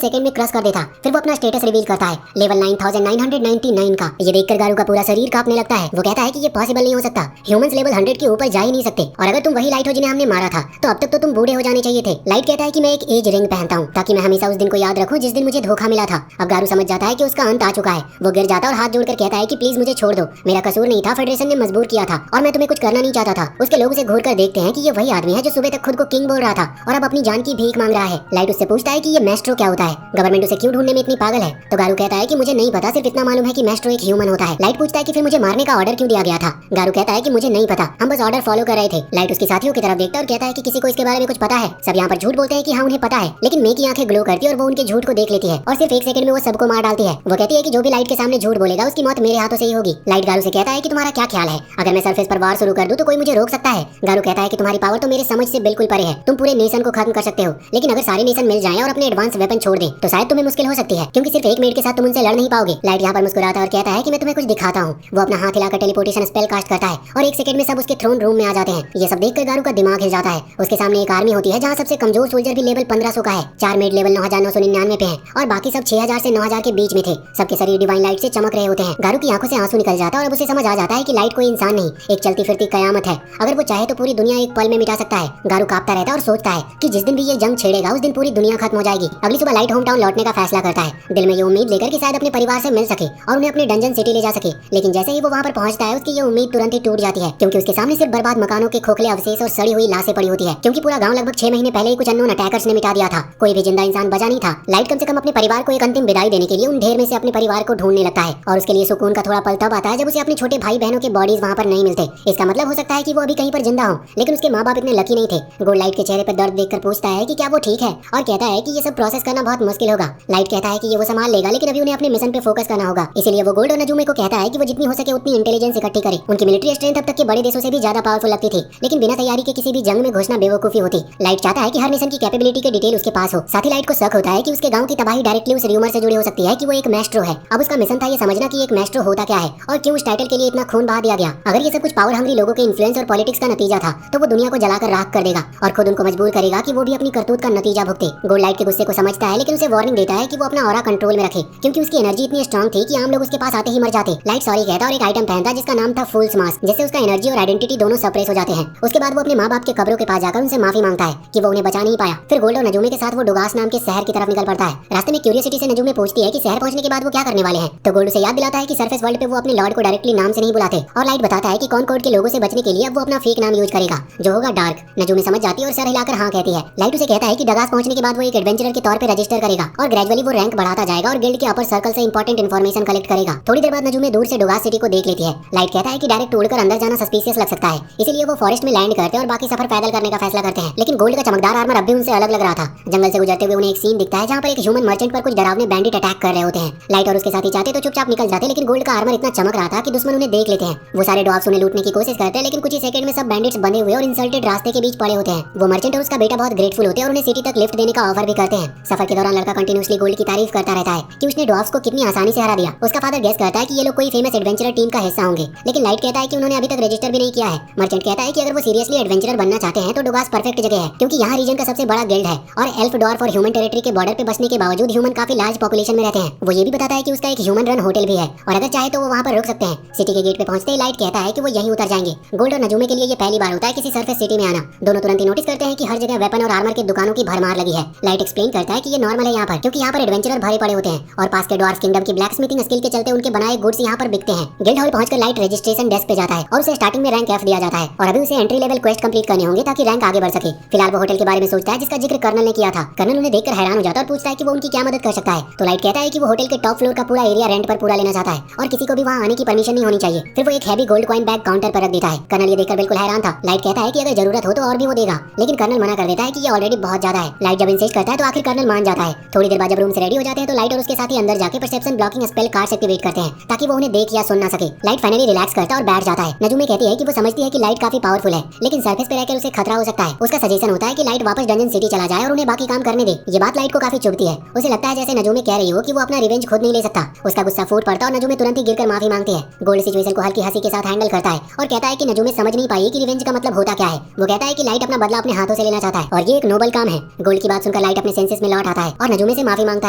A: सेकंड में क्रश कर देता। फिर वो अपना स्टेटस रिवील करता है लेवल 9999 का। ये देखकर गारू का पूरा शरीर कांपने लगता है। वो कहता है कि ये पॉसिबल नहीं हो सकता, ह्यूमंस लेवल 100 के ऊपर जा ही नहीं सकते, और अगर तुम वही लाइट हो जिन्हें हमने मारा था तो अब तक तो तुम बूढ़े हो जाने चाहिए थे। लाइट कहता है कि मैं एक एज रिंग पहनता हूँ ताकि मैं हमेशा उस दिन को याद रखूं जिस दिन मुझे धोखा मिला था। अब गारू समझ जाता है कि उसका अंत आ चुका है। वो गिर जाता है और हाथ जोड़कर कहता है कि प्लीज मुझे छोड़ दो, मेरा कसूर नहीं था, फेडरेशन ने मजबूर किया था और मैं तुम्हें कुछ करना नहीं चाहता था। उसके लोग उसे घूर कर देखते हैं कि ये वही आदमी है जो सुबह तक खुद को किंग बोल रहा था और अब अपनी जान की भीख मांग रहा है। लाइट उससे पूछता है कि ये मैस्ट्रो क्या होता है, गवर्नमेंट उसे क्यों ढूंढने में इतनी पागल है। तो गारू कहता है कि मुझे नहीं पता, सिर्फ इतना मालूम है कि मैस्ट्रो एक ह्यूमन होता है। लाइट पूछता है कि फिर मुझे मारने का ऑर्डर क्यों दिया गया था। गारू कहता है कि मुझे नहीं पता, हम बस ऑर्डर फॉलो कर रहे थे। लाइट उसके साथियों की तरफ देखता है और कहता है कि किसी को इसके बारे में कुछ पता है। सब यहाँ पर झूठ बोलते हैं कि हाँ उन्हें पता है, लेकिन मे की आंखें ग्लो करती है और वो उनके झूठ को देख लेती है और सिर्फ एक सेकंड में वो सबको मार डालती है। वो कहती है कि जो भी लाइट के सामने झूठ बोलेगा उसकी मौत मेरे हाथों से ही होगी। लाइट गारू से कहता है कि तुम्हारा क्या ख्याल है, अगर मैं सरफेस पर वार शुरू कर दूं तो कोई मुझे रोक सकता है। गारू कहता है कि तुम्हारी पावर तो मेरे समझ से बिल्कुल परे है, तुम पूरे नेशन को खत्म कर सकते हो, लेकिन अगर सारे नेशन मिल जाएं और अपने एडवांस वेपन छोड़ दें तो शायद तुम्हें मुश्किल हो सकती है, क्योंकि सिर्फ एक मिनट के साथ तुम उनसे लड़ नहीं पाओगे। लाइट यहाँ पर मुस्कुराता है और कहता है कि मैं तुम्हें कुछ दिखाता हूँ। वो अपना हाथ हिलाकर टेलीपोर्टेशन स्पेल कास्ट करता है और एक सेकंड में सब उसके थ्रोन रूम में आ जाते हैं। ये सब देखकर गारू का दिमाग हिल जाता है। उसके सामने एक आर्मी होती है जहाँ सबसे कमजोर सोल्जर भी लेवल 1500 का है, 4 मेड लेवल 9999 पे हैं और बाकी सब 6000 से 9000 के बीच में थे। सबके शरीर डिवाइन लाइट से चमक रहे होते हैं। गारू की आंखों से आंसू निकल जाता है और अब उसे समझ आ जाता है कि लाइट कोई इंसान नहीं, एक चलती फिरती कयामत है। अगर वो चाहे तो पूरी दुनिया एक पल में मिटा सकता है। गारू कांपता रहता है और सोचता है कि जिस दिन भी ये जंग छेड़ेगा उस दिन पूरी दुनिया खत्म हो जाएगी। अगली सुबह लाइट होम टाउन लौटने का फैसला करता है, दिल में ये उम्मीद लेकर कि शायद अपने परिवार से मिल सके और उन्हें अपने डंजन सिटी ले जा सके। लेकिन जैसे ही वो वहाँ पर पहुंचता है उसकी ये उम्मीद तुरंत ही टूट जाती है, क्योंकि उसके सामने सिर्फ बर्बाद मकानों के खोखले अवशेष और सड़ी हुई लाशें पड़ी होती है, क्योंकि पूरा गांव लगभग 6 महीने पहले ही कुछ अननोन अटैकर्स ने मिटा दिया था। कोई भी जिंदा इंसान बचा नहीं था। लाइट कम से कम अपने परिवार को एक अंतिम विदाई देने के लिए उन ढेर में से अपने परिवार को ढूंढने लगता है और उसके लिए सुकून का थोड़ा पल तब आता है जब उसे अपने छोटे भाई बहनों के बॉडीज वहाँ पर नहीं मिलते। इसका मतलब हो सकता है कि वो अभी कहीं पर जिंदा हो, लेकिन उसके माँ बाप इतने लकी नहीं थे। गोल्ड लाइट के चेहरे पर दर्द देखकर पूछता है कि क्या वो ठीक है और कहता है कि ये सब प्रोसेस करना बहुत मुश्किल होगा। लाइट कहता है कि ये वो संभाल लेगा, लेकिन अभी उन्हें अपने मिशन पे फोकस करना होगा। इसीलिए वो गोल्ड और नजूमे को कहता है कि वो जितनी हो सके उतनी इंटेलिजेंस इकट्ठी करे। उनकी मिलिट्री स्ट्रेंथ अब तक के बड़े देशों से भी ज्यादा पावरफुल लगती थी, लेकिन बिना तैयारी के किसी भी जंग में घुसना बेवकूफी होती। लाइट चाहता है कि हर नेशन की कैपेबिलिटी के डिटेल उसके पास हो। साथ ही लाइट को शक होता है कि उसके गांव की तबाही डायरेक्टली उस र्यूमर से जुड़ी हो सकती है कि वो एक मैस्ट्रो है। अब उसका मिशन था ये समझना कि एक मैस्ट्रो होता क्या है और क्यों इस टाइटल के लिए इतना खून बहा दिया गया। अगर ये सब कुछ पावर हंग्री लोगों के इन्फ्लुएंस और पॉलिटिक्स का नतीजा था तो वो दुनिया को जलाकर राख कर देगा और खुद उनको मजबूर करेगा कि वो भी अपनी करतूत का नतीजा भुगते। गोल्ड लाइट के गुस्से को समझता है, लेकिन उसे वार्निंग देता है कि वो अपना ऑरा कंट्रोल में रखे, क्योंकि उसकी एनर्जी इतनी स्ट्रांग थी कि आम लोग उसके पास आते ही मर जाते। लाइट सॉरी कहता है और एक आइटम पहनता जिसका नाम था फूल्स मास्क, जिससे उसका एनर्जी और आइडेंटिटी दोनों सप्रेस हो जाते हैं। उसके बाद वो अपने माँ बाप के कब्रों के पास जाकर उनसे माफी मांगता है कि वो उन्हें बचा नहीं पाया। फिर गोल्ड और नजूमे के साथ वो डुगास नाम के शहर की तरफ निकल पड़ता है। रास्ते में क्यूरियोसिटी से नजूमे पूछती है कि शहर पहुंचने के बाद वो क्या करने वाले हैं, तो गोल्ड उसे याद दिलाता है कि सरफेस वर्ल्ड पे वो अपने लॉर्ड को डायरेक्टली नाम से नहीं बुलाते, और लाइट बताता है कि कॉनकॉर्ड के लोगों से बचने के लिए अब वो अपना फेक नाम यूज करेगा जो होगा डार्क। नजूमे समझ जाती है और सर हिलाकर हाँ कहती है। लाइट उसे कहता है कि डगास पहुंचने के बाद वो एक एडवेंचरर के तौर पे रजिस्टर करेगा और ग्रेजुअली वो रैंक बढ़ाता जाएगा और गिल्ड के अपर सर्कल से इंपॉर्टेंट इन्फॉर्मेशन कलेक्ट करेगा। थोड़ी देर बाद नजूमे दूर से डुगास सिटी को देख लेती है। लाइट कहता है कि डायरेक्ट उड़कर अंदर जाना सस्पिशियस लग सकता है, इसीलिए वो फॉरेस्ट में लैंड करते हैं और बाकी सफर पैदल करने का फैसला करते हैं। लेकिन गोल्ड का चमकदार आर्मर अब भी उनसे अलग लग रहा था। जंगल से गुजरते हुए उन्हें एक सीन दिखता है जहाँ पर एक ह्यूमन मर्चेंट पर कुछ डरावने बैंडिट अटैक कर रहे होते हैं। लाइट और उसके साथी चाहते तो चुपचाप निकल जाते, लेकिन गोल्ड का आर्मर इतना चमक रहा था कि दुश्मन उन्हें देख लेते हैं। वो सारे डॉग्स उन्हें लूटने की कोशिश करते हैं, लेकिन कुछ ही सेकंड में सब बैंडिट्स बंधे हुए और इंसल्टेड रास्ते के बीच पड़े होते हैं। वो मर्चेंट और उसका बेटा बहुत ग्रेटफुल होते हैं और उन्हें सिटी तक लिफ्ट देने का ऑफर भी करते हैं। सफर के दौरान लड़का कंटिन्यूअसली गोल्ड की तारीफ करता रहता है कि उसने डॉग्स को कितनी आसानी से हरा दिया। उसका फादर गेस करता है कि ये लोग कोई फेमस एडवेंचरर टीम का हिस्सा होंगे, लेकिन लाइट कहता है कि उन्होंने अभी तक रजिस्टर भी नहीं किया है। मर्चेंट कहता है कि अगर वो सीरियसली एडवेंचरर बनना चाहते हैं तो डुगास परफेक्ट जगह है, क्योंकि यहाँ रीजन का सबसे बड़ा गिल्ड है और एल्फ डॉर्फ और ह्यूमन टेरिटरी के बॉर्डर पे बसने के बावजूद ह्यूमन काफी लार्ज पॉपुलेशन में रहते हैं। वो ये भी बताता है कि उसका एक ह्यूमन रन होटल भी है और अगर चाहे तो वो वहाँ पर रुक सकते हैं। सिटी के गेट पे पहुंचते ही लाइट कहता है कि वो यहीं उतर जाएंगे। गोल्ड और नजूमे के लिए ये पहली बार होता है किसी सरफेस सिटी में आना। दोनों तुरंत ही नोटिस करते हैं कि हर जगह वेपन और आर्मर की दुकानों की भरमार लगी है। लाइट एक्सप्लेन करता है कि ये नॉर्मल है यहाँ पर, क्योंकि यहाँ पर एडवेंचरर भरे पड़े होते हैं और पास के डॉर्फ किंगडम की ब्लैक स्मिथिंग स्किल के चलते उनके बनाए गुड्स यहाँ पर बिकते हैं। गिल्ड हॉल पहुंचकर लाइट रजिस्ट्रेशन डेस्क पे जाता है और उसे स्टार्टिंग में रैंक F दिया जाता है और अभी उसे एंट्री लेवल क्वेस्ट कंप्लीट करने होंगे ताकि रैंक आगे बढ़ सके। फिलहाल वो होटल के बारे में सोचता है जिसका जिक्र कर्नल ने किया था। कर्नल उन्हें देखकर हैरान हो जाता है और पूछता है कि वो उनकी क्या मदद कर सकता है। तो लाइट कहता है कि वो होटल के टॉप फ्लोर का पूरा एरिया रेंट पर पूरा लेना चाहता है और किसी को भी वहाँ आने की परमिशन नहीं होनी चाहिए। फिर वो एक heavy gold coin bag counter पर रख देता है। कर्नल ये देखकर बिल्कुल हैरान था। लाइट कहता है कि अगर जरूरत हो तो और भी वो देगा, लेकिन कर्नल मना कर देता है कि ये ऑलरेडी बहुत ज्यादा है। लाइट जब इंसिस्ट करता है तो आखिर कर्नल मान जाता है। थोड़ी देर बाद जब रूम से रेडी हो जाते हैं तो लाइट और उसके साथी अंदर जाके perception blocking spell cards activate करते हैं ताकि वो उन्हें देख या सुन ना सके। लाइट फाइनली रिलैक्स करता है और बैठ जाता है। नजूमे कहती है कि वो समझती है कि लाइट काफी पावरफुल है, लेकिन सरफेस पे रहकर उसे खतरा हो सकता है। उसका सजेशन होता है कि लाइट वापस डंजन सिटी चला जाए और उन्हें बाकी काम करने दे। ये बात लाइट को काफी चुभती है। उसे लगता है जैसे नजूमे कह रही हो कि वो अपना रिवेंज खुद नहीं ले सकता। उसका गुस्सा फूट पड़ता है और नजूमे तुरंत ही गिरकर माफी मांगती है। गोल्ड सिचुएशन को हल्की हंसी के साथ हैंडल करता है और कहता है कि नजूमे समझ नहीं पाई कि रिवेंज का मतलब होता क्या है। वो कहता है कि लाइट अपना बदला अपने हाथों उसे लेना चाहता है और ये एक नोबल काम है। गोल्ड की बात सुनकर लाइट अपने सेंसेस में लौट आता है और नजुमे से माफी मांगता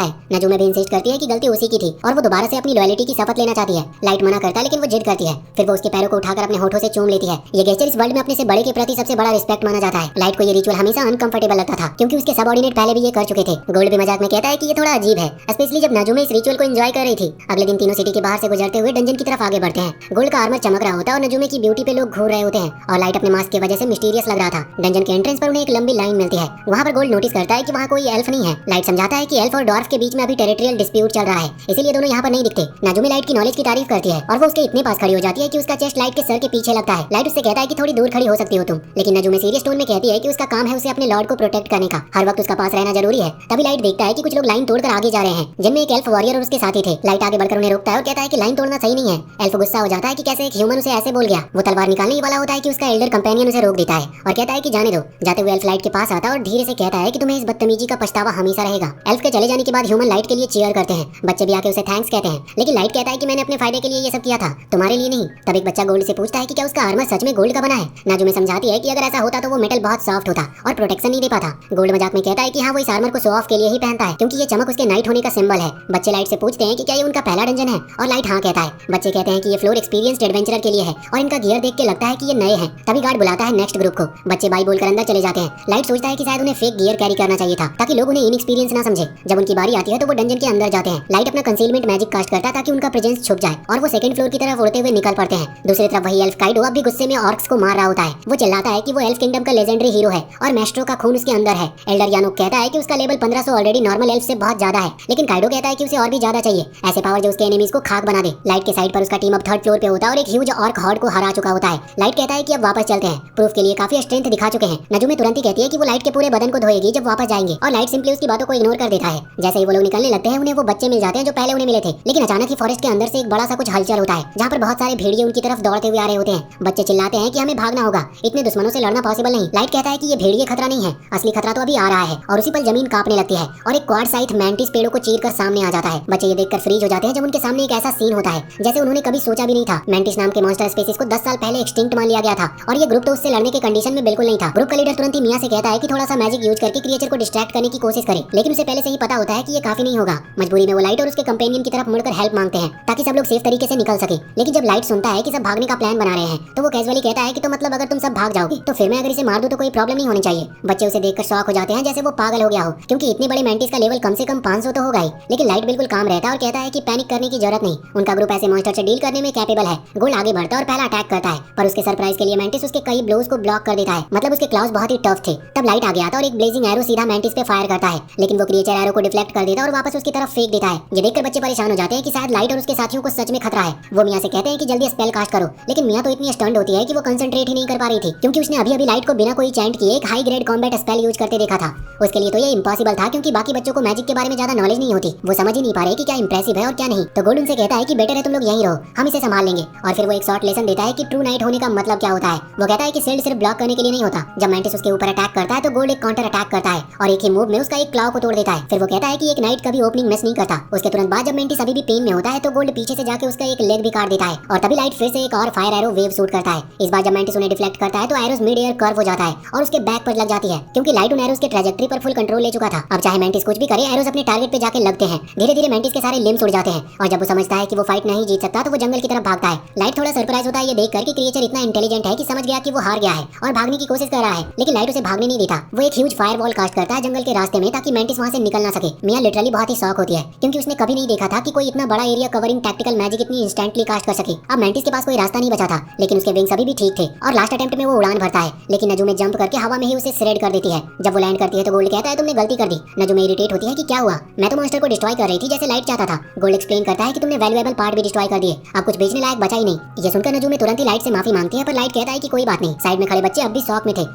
A: है। नजुमे भी इंसिस्ट करती है कि गलती उसी की थी और वो दोबारा से अपनी लॉयल्टी की शपथ लेना चाहती है। लाइट मना करता है लेकिन वो जिद करती है। फिर वो उसके पैरों को उठाकर अपने होठों से चूम लेती है। ये गेस्चर इस वर्ल्ड में अपने से बड़े के प्रति सबसे बड़ा रिस्पेक्ट माना जाता है। लाइट को ये रिचुअल हमेशा अनकंफर्टेबल लगता था क्योंकि उसके सबऑर्डिनेट पहले भी ये कर चुके थे। गोल्ड भी मजाक में कहता है कि ये थोड़ा अजीब है, स्पेशली जब नजुमे इस रिचुअल को एंजॉय कर रही थी। अगले दिन तीनों सिटी के बाहर से गुजरते हुए डंजन की तरफ आगे बढ़ते हैं। गोल्ड का आर्मर चमक रहा होता है और नजुमे की ब्यूटी पे लोग घूर रहे होते हैं और लाइट अपने मास्क की वजह से मिस्टीरियस लग रहा था। डंजन के एंट्रेंस पर उन्हें एक लंबी लाइन मिलती है। वहाँ पर गोल्ड नोटिस करता है कि वहाँ कोई एल्फ नहीं है। लाइट समझाता है कि एल्फ और डॉर्फ के बीच में अभी टेरिटोरियल डिस्प्यूट चल रहा है, इसीलिए दोनों यहाँ पर नहीं दिखते। नजुमे लाइट की नॉलेज की तारीफ करती है और वो उसके इतने पास खड़ी हो जाती है कि उसका चेस्ट लाइट के सर के पीछे लगता है। लाइट उससे कहता है कि थोड़ी दूर खड़ी हो सकती हो तुम, लेकिन नजुमे सीरियस टोन में कहती है कि उसका काम है उसे अपने लॉर्ड को प्रोटेक्ट करने का, हर वक्त उसका पास रहना जरूरी है। तभी लाइट देखता है कि कुछ लोग लाइन तोड़कर आगे जा रहे हैं, जिनमें एक एल्फ वॉरियर और उसके साथी थे। लाइट आगे बढ़कर उन्हें रोकता है और कहता है कि लाइन तोड़ना सही नहीं है। एल्फ गुस्सा हो जाता है कि कैसे एक ह्यूमन उसे ऐसे बोल गया। वो तलवार निकालने ही वाला होता है कि उसका एल्डर कंपेनियन उसे रोक देता है और कहता है कि जाने दो। जाते हुए एल्फ लाइट के पास आता है और धीरे से कहता है कि तुम्हें इस बदतमीजी का पछतावा हमेशा रहेगा। एल्फ के चले जाने के बाद ह्यूमन लाइट के लिए चीयर करते हैं। बच्चे भी आके उसे थैंक्स कहते हैं, लेकिन लाइट कहता है कि मैंने अपने फायदे के लिए ये सब किया था, तुम्हारे लिए नहीं। तब एक बच्चा गोल्ड से पूछता है कि क्या उसका आर्मर सच में गोल्ड का बना है। नाजुमे समझाती है कि अगर ऐसा होता तो वो मेटल बहुत सॉफ्ट होता और प्रोटेक्शन नहीं दे पाता। गोल्ड मजाक में कहता है कि हाँ, वो इस आर्मर को शो ऑफ के लिए ही पहनता है क्योंकि ये चमक उसके नाइट होने का सिंबल है। बच्चे लाइट से पूछते हैं कि क्या ये उनका पहला डंजन है और लाइट हाँ कहता है। बच्चे कहते हैं कि ये फ्लोर एक्सपीरियंस्ड एडवेंचरर के लिए है और इनका गियर देख के लगता है कि ये नए हैं। तभी गार्ड बुलाता है नेक्स्ट ग्रुप को। बच्चे बाई बोलकर अंदर चले जाते हैं। लाइट सोचता है कि शायद उन्हें फेक गियर कैरी करना चाहिए था ताकि लोग उन्हें इनएक्सपीरियंस ना समझे। जब उनकी बारी आती है तो वो डंजन के अंदर जाते हैं। लाइट अपना कंसीलमेंट मैजिक कास्ट करता है ताकि उनका प्रेजेंस छुप जाए और वो सेकंड फ्लोर की तरफ उड़ते हुए निकल पड़ते हैं। दूसरी तरफ वही एल्फ काइडो अब भी गुस्से में ऑर्क्स को मार रहा होता है। वो चिल्लाता है कि वो एल्फ किंगडम का लेजेंडरी हीरो है और मेस्ट्रो का खून उसके अंदर है। एल्डर यानोक कहता है कि उसका लेवल 1500 ऑलरेडी नॉर्मल एल्फ से बहुत ज्यादा है, लेकिन काइडो कहता है कि उसे और भी ज्यादा चाहिए, ऐसे पावर जो उसके एनिमीज को खाक बना दे। लाइट के साइड पर उसका टीम अब थर्ड फ्लोर पे होता है और एक ह्यूज ऑर्क हॉर्ड को हरा चुका होता है। लाइट कहता है कि अब वापस चलते हैं, प्रूफ के लिए काफी स्ट्रेंथ दिखा चुके हैं। नजुमे तुरंत ही कहती है कि वो लाइट के पूरे बदन को धोएगी जब वापस जाएंगे और लाइट सिंपली उसकी बातों को इग्नोर कर देता है। जैसे ही वो लोग निकलने लगते हैं उन्हें वो बच्चे मिल जाते हैं जो पहले उन्हें मिले थे, लेकिन अचानक ही फॉरेस्ट के अंदर से एक बड़ा सा कुछ हलचल होता है जहाँ पर बहुत सारे भेड़िए उनकी तरफ दौड़ते हुए आ रहे होते हैं। बच्चे चिल्लाते हैं कि हमें भागना होगा, इतने दुश्मनों से लड़ना पॉसिबल नहीं। लाइट कहता है कि ये भेड़िए खतरा नहीं है, असली खतरा तो अभी आ रहा है और उसी पल जमीन कांपने लगती है और एक क्वाड साइज मैंटिस पेड़ों को चीरकर सामने आ जाता है। बच्चे ये देखकर फ्रीज हो जाते हैं जब उनके सामने एक ऐसा सीन होता है जैसे उन्होंने कभी सोचा भी नहीं था। मैंटिस नाम के मॉन्स्टर स्पीसीज को 10 साल पहले एक्सटिंक्ट मान लिया गया था और ये ग्रुप तो उससे लड़ने के कंडीशन में बिल्कुल नहीं था। ग्रुप का लीडर तुरंत ही मिया से कहता है कि थोड़ा सा मैजिक यूज करके क्रिएचर को डिस्ट्रैक्ट करने की कोशिश करे, लेकिन उसे पहले से ही पता होता है कि ये काफी नहीं होगा। मजबूरी में वो लाइट और उसके कंपेनियन की तरफ मुड़कर हेल्प मांगते हैं ताकि सब लोग सेफ तरीके से निकल सके। लेकिन जब लाइट सुनता है कि सब भागने का प्लान बना रहे हैं तो वो कैजुअली कहता है कि तो मतलब अगर तुम सब भाग जाओगे तो फिर मैं अगर इसे मार दूं तो कोई प्रॉब्लम नहीं होनी चाहिए। बच्चे उसे देखकर शॉक हो जाते हैं जैसे वो पागल हो गया हो, क्योंकि इतने बड़े मैंटिस का लेवल कम से कम 500 तो होगा ही। लेकिन लाइट बिल्कुल काम रहता है और कहता है कि पैनिक करने की जरूरत नहीं, उनका ग्रुप ऐसे मॉन्स्टर से डील करने में कैपेबल है। गोल्ड आगे बढ़ता है और पहला अटैक करता है, पर उसके सरप्राइज के लिए मैंटिस उसके कई ब्लोज को ब्लॉक कर देता है, मतलब उसके क्लॉज बहुत ही टफ थे। तब लाइट आ गया था और एक ब्लेजिंग एरो सीधा मैंटिस पे फायर करता है, लेकिन वो क्रिएचर एरो को डिफ्लेक्ट कर देता है और वापस उसकी तरफ फेंक देता है। ये देखकर बच्चे परेशान हो जाते हैं कि शायद लाइट और उसके साथियों को सच में खतरा है। वो मिया से कहते हैं कि जल्दी स्पेल कास्ट करो, लेकिन मिया तो इतनी स्टन्ड होती है कि वो कंसंट्रेट ही नहीं कर पा रही थी, क्योंकि उसने अभी लाइट को बिना कोई चैंट किए एक high grade combat spell use करते देखा था। उसके लिए तो ये इम्पॉसिबल था क्योंकि बाकी बच्चों को मैजिक के बारे में ज्यादा नॉलेज नहीं होती, वो समझ ही नहीं पा रहे कि क्या इंप्रेसिव है और क्या नहीं। तो गोल्ड उनसे कहता है कि बेटर है तुम लोग यहीं रहो, हम इसे संभाल लेंगे। और फिर वो एक शॉर्ट लेसन देता है कि ट्रू नाइट होने का मतलब क्या होता है। वो कहता है कि शील्ड सिर्फ ब्लॉक करने के लिए नहीं होता। जब मैंटिस उसके ऊपर अटैक करता है तो गोल्ड एक काउंटर अटैक करता है और एक ही मूव में उसका एक क्लॉ को तोड़ देता है। फिर वो कहता है कि एक नाइट कभी ओपनिंग मिस नहीं करता। उसके तुरंत बाद जब मैंटिस अभी भी पेन में होता है तो गोल्ड पीछे से जाके उसका एक लेग भी काट देता है और तभी लाइट फिर से एक और फायर एरो वेव शूट करता है। इस बार जब मैंटिस उन्हें डिफ्लेक्ट करता है तो एरोस मिड एयर कर्व हो जाता है और उसके बैक पर लग जाती है, क्योंकि लाइट उन एरोस के ट्रैजेक्टरी पर फुल कंट्रोल ले चुका था। अब चाहे मैंटिस कुछ भी करे, एरोस अपने टारगेट पे जाके लगते हैं। धीरे धीरे मैंटिस के सारे लिम्स उड़ जाते हैं और जब वो समझता है कि वो फाइट नहीं जीत सकता तो वो जंगल की तरफ भागता है। लाइट थोड़ा सरप्राइज होता है ये देखकर कि क्रिएचर इतना इंटेलिजेंट है कि समझ गया कि वो हार गया है और भागने की कोशिश कर रहा है, लेकिन लाइट उसे भागने नहीं देता। वो एक ह्यूज फायरवॉल कास्ट करता है जंगल के रास्ते में ताकि मैंटिस वहां से निकल ना सके। मिया लिटरली बहुत ही शॉक होती है क्योंकि उसने कभी नहीं देखा था कि कोई इतना बड़ा एरिया कवरिंग टैक्टिकल मैजिक इतनी इंस्टेंटली कास्ट कर सके। अब मैंटिस के पास कोई रास्ता नहीं बचा था, लेकिन उसके विंग्स अभी भी ठीक थे और लास्ट अटेम्प्ट में वो उड़ान भरता है, लेकिन नजुमे जंप करके हवा में ही उसे श्रेड कर देती है। जब वो लैंड करती है तो गोल्ड कहता है तुमने गलती कर दी। नजुमे इरिटेट होती है कि क्या हुआ, मैं तो मॉन्स्टर को डिस्ट्रॉय कर रही थी जैसे लाइट चाहता था। गोल्ड एक्सप्लेन करता है कि तुमने वैल्यूएबल पार्ट भी डिस्ट्रॉय कर दिए, अब कुछ बेचने लायक बचा ही नहीं। ये सुनकर नजुमे तुरंत ही लाइट से माफी मांगती है, पर लाइट कहता है कि कोई बात नहीं। साइड में खड़े बच्चे अब भी शॉक में थे,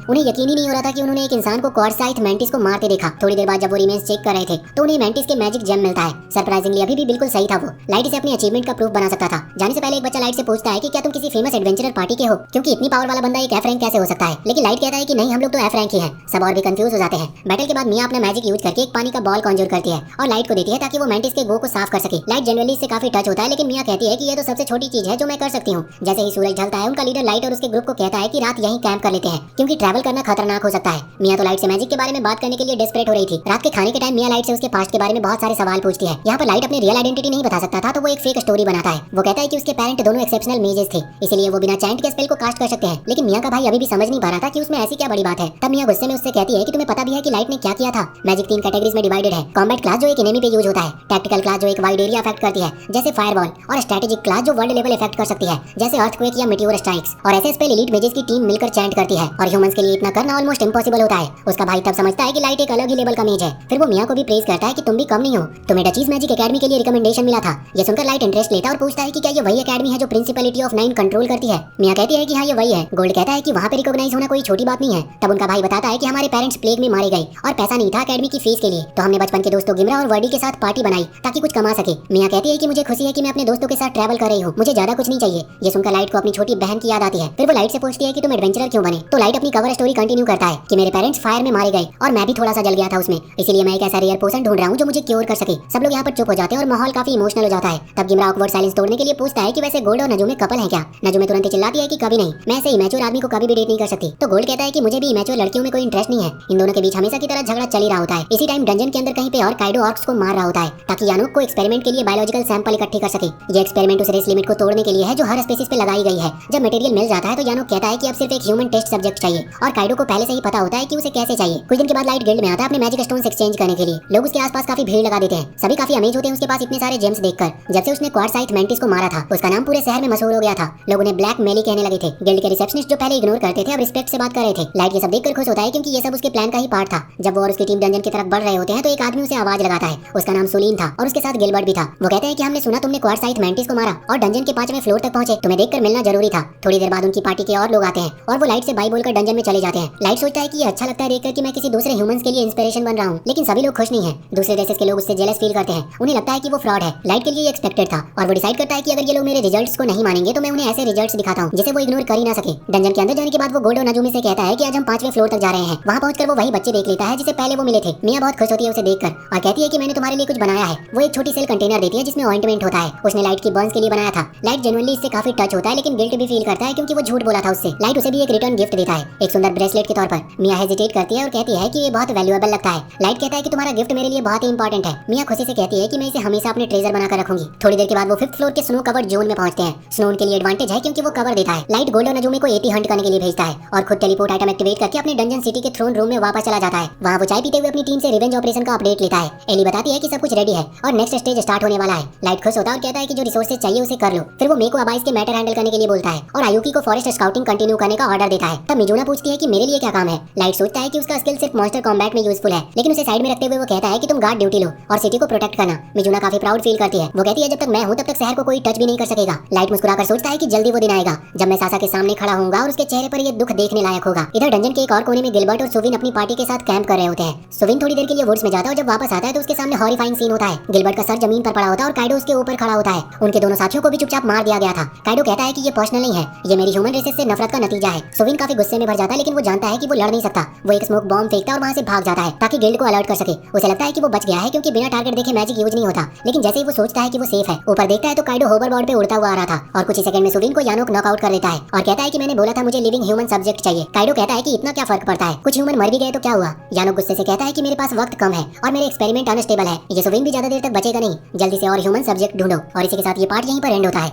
A: उन्हें यकीन ही नहीं हो रहा था कि उन्होंने एक इंसान को क्वाड साइज मैंटिस को मारते देखा। थोड़ी देर बाद जब वो रिमेन्स चेक कर रहे थे तो उन्हें मैंटिस के मैजिक जेम मिलता है। सरप्राइजिंगली अभी भी बिल्कुल सही था वो। लाइट इसे अपनी अचीवमेंट का प्रूफ बना सकता था। जाने से पहले एक बच्चा लाइट से पूछता है कि क्या तुम किसी फेमस एडवेंचरर पार्टी के हो, क्योंकि इतनी पावर वाला बंदा एक एफ रैंक कैसे हो सकता है। लेकिन लाइट कहता है कि नहीं, हम लोग तो एफ रैंक ही हैं। सब और भी कंफ्यूज हो जाते हैं। बैटल के बाद मिया अपना मैजिक यूज करके एक पानी का बॉल कॉन्जूर करती है और लाइट को देती है ताकि वो मैंटिस के गो को साफ कर सके। लाइट जनरली इससे काफी टच होता है, लेकिन मिया कहती है कि ये तो सबसे छोटी चीज है जो मैं कर सकती हूँ। जैसे ही सूरज ढलता है उनका लीडर लाइट और उसके ग्रुप को कहता है कि रात यहीं कैंप कर लेते हैं, क्योंकि ट्रैवल करना खतरनाक हो सकता है। मिया तो लाइट से मैजिक के बारे में बात करने के लिए डेस्परेट हो रही थी। रात के खाने के टाइम मिया लाइट से उसके पास्ट के बारे में बहुत सारे सवाल पूछती है। यहाँ पर लाइट अपनी रियल आइडेंटिटी नहीं बता सकता था तो वो एक फेक स्टोरी बनाता है। वो कहता है कि उसके पेरेंट दोनों एक्सेप्शनल मेजेस थे, इसीलिए वो बिना चैंट के स्पेल को कास्ट कर सकते हैं। लेकिन मिया का भाई अभी भी समझ नहीं पा रहा था कि उसमें ऐसी क्या बड़ी बात है। तब मिया गुस्से में उससे कहती है कि तुम्हें पता भी है कि लाइट ने क्या किया था। मैजिक 3 कैटेगरीज में डिवाइडेड है। कॉम्बैट क्लास जो एक एनिमी पे यूज होता है, टैक्टिकल क्लास जो एक वाइड एरिया अफेक्ट करती है जैसे फायरबॉल, और स्ट्रेटेजिक क्लास जो वर्ल्ड लेवल इफेक्ट कर सकती है जैसे अर्थक्वेक या मीटियोर स्ट्राइक्स। और ऐसे स्पेल एलीट मेजेस की टीम मिलकर चैंट करती है और ह्यूमंस के लिए इतना करना ऑलमोस्ट इम्पॉसिबल होता है। उसका भाई तब समझता है कि लाइट एक अलग ही लेवल का मेज है। फिर वो मिया को भी प्रेज करता है कि तुम भी कम नहीं हो, तुम्हें डचीज मैजिक एकेडमी के लिए रिकमेंडेशन मिला था। ये सुनकर लाइट इंटरेस्ट लेता है और पूछता है कि क्या ये वही एकेडमी है जो प्रिंसिपलिटी ऑफ 9 कंट्रोल करती है। मिया कहती है कि हाँ ये वही है। गोल्ड कहता है कि वहाँ पे रिकॉग्नाइज होना कोई छोटी बात नहीं है। तब उनका भाई बताता है कि हमारे पेरेंट्स प्लेग में मारे गए और पैसा नहीं था एकेडमी की फीस के लिए, तो हमने बचपन के दोस्तों गिमरा और वर्डी के साथ पार्टी बनाई ताकि कुछ कमा सके। मिया कहती है कि मुझे खुशी है कि मैं अपने दोस्तों के साथ ट्रैवल कर रही हूँ, मुझे ज्यादा कुछ नहीं चाहिए। ये सुनकर लाइट को अपनी छोटी बहन की याद आती है। फिर वो लाइट से पूछती है कि तुम एडवेंचरर क्यों बने। तो लाइट अपनी कवर स्टोरी कंटिन्यू करता है कि मेरे पेरेंट्स फायर में मारे गए और मैं भी थोड़ा सा जल गया था उसमें, इसीलिए मैं एक ऐसा रेयर पोर्शन ढूंढ रहा हूँ जो मुझे क्योर कर सके। सब लोग यहाँ पर चुप हो जाते हैं और माहौल काफी इमोशनल हो जाता है। तब गिमरा ऑकवर्ड साइलेंस तोड़ने के लिए पूछता है कि वैसे गोल्ड और नजुमे कपल है क्या। नजुमे तुरंत चिल्लाती है कि कभी नहीं, मैं ऐसे इमेच्योर आदमी को कभी भी डेट नहीं कर सकती। तो गोल्ड कहता है कि मुझे भी इमेच्योर लड़कियों में कोई इंटरेस्ट नहीं है। इन दोनों के बीच हमेशा की तरह झगड़ा चल ही रहा होता है। इसी टाइम डंजन के अंदर कहीं पे और काइडो ऑर्क्स को मार रहा होता है ताकि यानोक को एक्सपेरिमेंट के लिए बायोलॉजिकल सैंपल इकट्ठी कर सके। ये एक्सपेरिमेंट उस रेस लिमिट को तोड़ने के लिए है जो हर स्पीसीज पे लगाई गई है। जब मटेरियल मिल जाता है तो यानोक कहता है कि अब सिर्फ एक ह्यूमन टेस्ट सब्जेक्ट चाहिए और काइडो को पहले से ही पता होता है कि उसे कैसे चाहिए। कुछ दिन के बाद लाइट गिल्ड में आता है अपने मैजिक स्टोन्स एक्सचेंज करने के लिए। लोग उसके आसपास काफी भीड़ लगा देते हैं। सभी काफी अमेज होते हैं उसके पास इतने सारे जेम्स देखकर। जब से उसने क्वार्टसाइट मेंटिस को मारा था उसका नाम पूरे शहर में मशहूर हो गया था। लोग उन्हें ब्लैक मेली कहने लगे थे। गिल्ड के रिसेप्शनिस्ट जो पहले इग्नोर करते थे अब रिस्पेक्ट से बात कर रहे थे। लाइट ये सब देखकर खुश होता है क्योंकि ये सब उसके प्लान का ही पार्ट था। जब वो और उसकी टीम डंजन की तरफ बढ़ रहे होते हैं तो एक आदमी उसे आवाज लगाता है। उसका नाम सुलीन था और उसके साथ गिलबर्ट भी था। वो कहते हैं कि हमने सुना तुमने क्वार्टसाइट मेंटिस को मारा और डंजन के 5वें फ्लोर तक पहुंचे, तुम्हें देखकर मिलना जरूरी था। थोड़ी देर बाद उनकी पार्टी के और लोग आते हैं और वो लाइट से बाय बोलकर डंजन में चले जाते हैं। लाइट सोचता है कि ये अच्छा लगता है देखकर कि मैं किसी दूसरे ह्यूमंस के लिए इंस्पिरेशन बन रहा हूँ, लेकिन सभी लोग खुश नहीं है। दूसरे रेसेस के लोग उससे जेलस फील करते हैं। उन्हें लगता है कि वो फ्रॉड है। लाइट के लिए एक्सपेक्टेड था और वो डिसाइड करता है कि अगर ये लोग मेरे रिजल्ट्स को नहीं मानेंगे तो मैं उन्हें ऐसे रिजल्ट्स दिखाता हूँ जिसे वो इग्नोर कर ही ना सके। डंजन के अंदर जाने के बाद वो गोल्ड और नजुमी से कहता है कि आज हम 5वें फ्लोर तक जा रहे हैं। वहाँ पहुंचकर वो वही बच्चे देख लेता है जिसे पहले वो मिले थे। मिया बहुत खुश होती है उसे देखकर और कहती है कि मैंने तुम्हारे लिए कुछ बनाया है। वो एक छोटी सेल कंटेनर देती है जिसमें ऑइंटमेंट होता है। उसने लाइट की बर्न्स के लिए बनाया था। लाइट जेन्युइनली इससे काफी टच होता है लेकिन गिल्ट भी फील करता है क्योंकि वो झूठ बोला था उससे। लाइट उसे भी एक रिटर्न गिफ्ट देता है, एक सुंदर ब्रेसलेट के तौर पर। मिया हेजिटेट करती है और कहती है कि ये बहुत वैल्यूएबल लगता है। लाइट कहता है कि तुम्हारा गिफ्ट मेरे लिए बहुत ही इंपॉर्टेंट है। मिया खुशी से कहती है कि मैं इसे हमेशा अपने ट्रेजर बनाकर रखूंगी। थोड़ी देर के बाद वो 5th फ्लोर के स्नो कवर्ड जोन में पहुंचते हैं। स्नो उनके लिए एडवांटेज है क्योंकि वो कवर देता है। लाइट गोल्ड और नजुमी को एटी हंट करने के लिए भेजता है और खुद टेलीपोर्ट आइटम एक्टिवेट करके अपने डंजन सिटी के थ्रोन रूम में वापस चला जाता है। वहाँ वो चाय पीते हुए अपनी टीम से रिवेंज ऑपरेशन का अपडेट लेता है। एली बताती है कि सब कुछ रेडी है और नेक्स्ट स्टेज स्टार्ट होने वाला है। लाइट खुश होता है और कहता है कि जो रिसोर्सेज चाहिए उसे कर लो। फिर वो मे को अबाइस के मैटर हैंडल करने के लिए बोलता है और आयुकी को फॉरेस्ट स्काउटिंग कंटिन्यू करने का ऑर्डर देता है। तब मिजुना पूछती है कि मेरे लिए क्या काम है। लाइट सोचता है कि उसका स्किल सिर्फ मॉन्स्टर कॉम्बैट में यूजफुल है, लेकिन उसे साइड में रखते हुए वो कहता है कि तुम गार्ड ड्यूटी लो और सिटी को प्रोटेक्ट करना। मिजुना काफी प्राउड फील करती है। वो कहती है जब तक मैं हूँ तब तक शहर को कोई टच भी नहीं कर सकेगा। लाइट मुस्कुराकर सोचता है कि जल्दी वो दिन आएगा जब मैं सासा के सामने खड़ा होऊंगा और उसके चेहरे पर ये दुख देखने लायक होगा। इधर डंजन के एक और कोने में गिलबर्ट और सुविन अपनी पार्टी के साथ कैंप कर रहे होते हैं। सुविन थोड़ी देर के लिए वुड्स में जाता है और जब वापस आता है तो उसके सामने हॉरिफाइंग सीन होता है। गिलबर्ट का सर जमीन पर पड़ा होता है और काइडो उसके ऊपर खड़ा होता है। उनके दोनों साथियों को भी चुपचाप मार दिया गया था। काइडो कहता है कि ये पर्सनल नहीं है, ये मेरी ह्यूमन रेसेस से नफरत का नतीजा है। सुविन काफी गुस्से में भर जाता है लेकिन वो जानता है कि वो लड़ नहीं सकता। वो एक स्मोक बॉम्ब फेंकता है और वहाँ से भाग जाता है ताकि गिल्ड को अलर्ट कर सके। उसे लगता है कि वो बच गया है क्योंकि बिना टारगेट देखे मैजिक यूज नहीं होता, लेकिन जैसे ही वो सोचता है कि वो सेफ है, ऊपर देखता है तो काइडो होवरबोर्ड पे उड़ता हुआ आ रहा था और कुछ ही सेकंड में सुविन को यानोक नॉकआउट कर देता है और कहता है कि मैंने बोला था मुझे लिविंग ह्यूमन सब्जेक्ट चाहिए। काइडो कहता है कि इतना क्या फर्क पड़ता है, कुछ ह्यूमन मर भी गए तो क्या हुआ। यानोक गुस्से से कहता है कि मेरे पास वक्त कम है और मेरे एक्सपेरिमेंट अनस्टेबल है। ये सुविन भी ज्यादा देर तक बचेगा नहीं, जल्दी से और ह्यूमन सब्जेक्ट ढूंढो। और इसी के साथ ये पार्ट यहीं पर एंड होता है।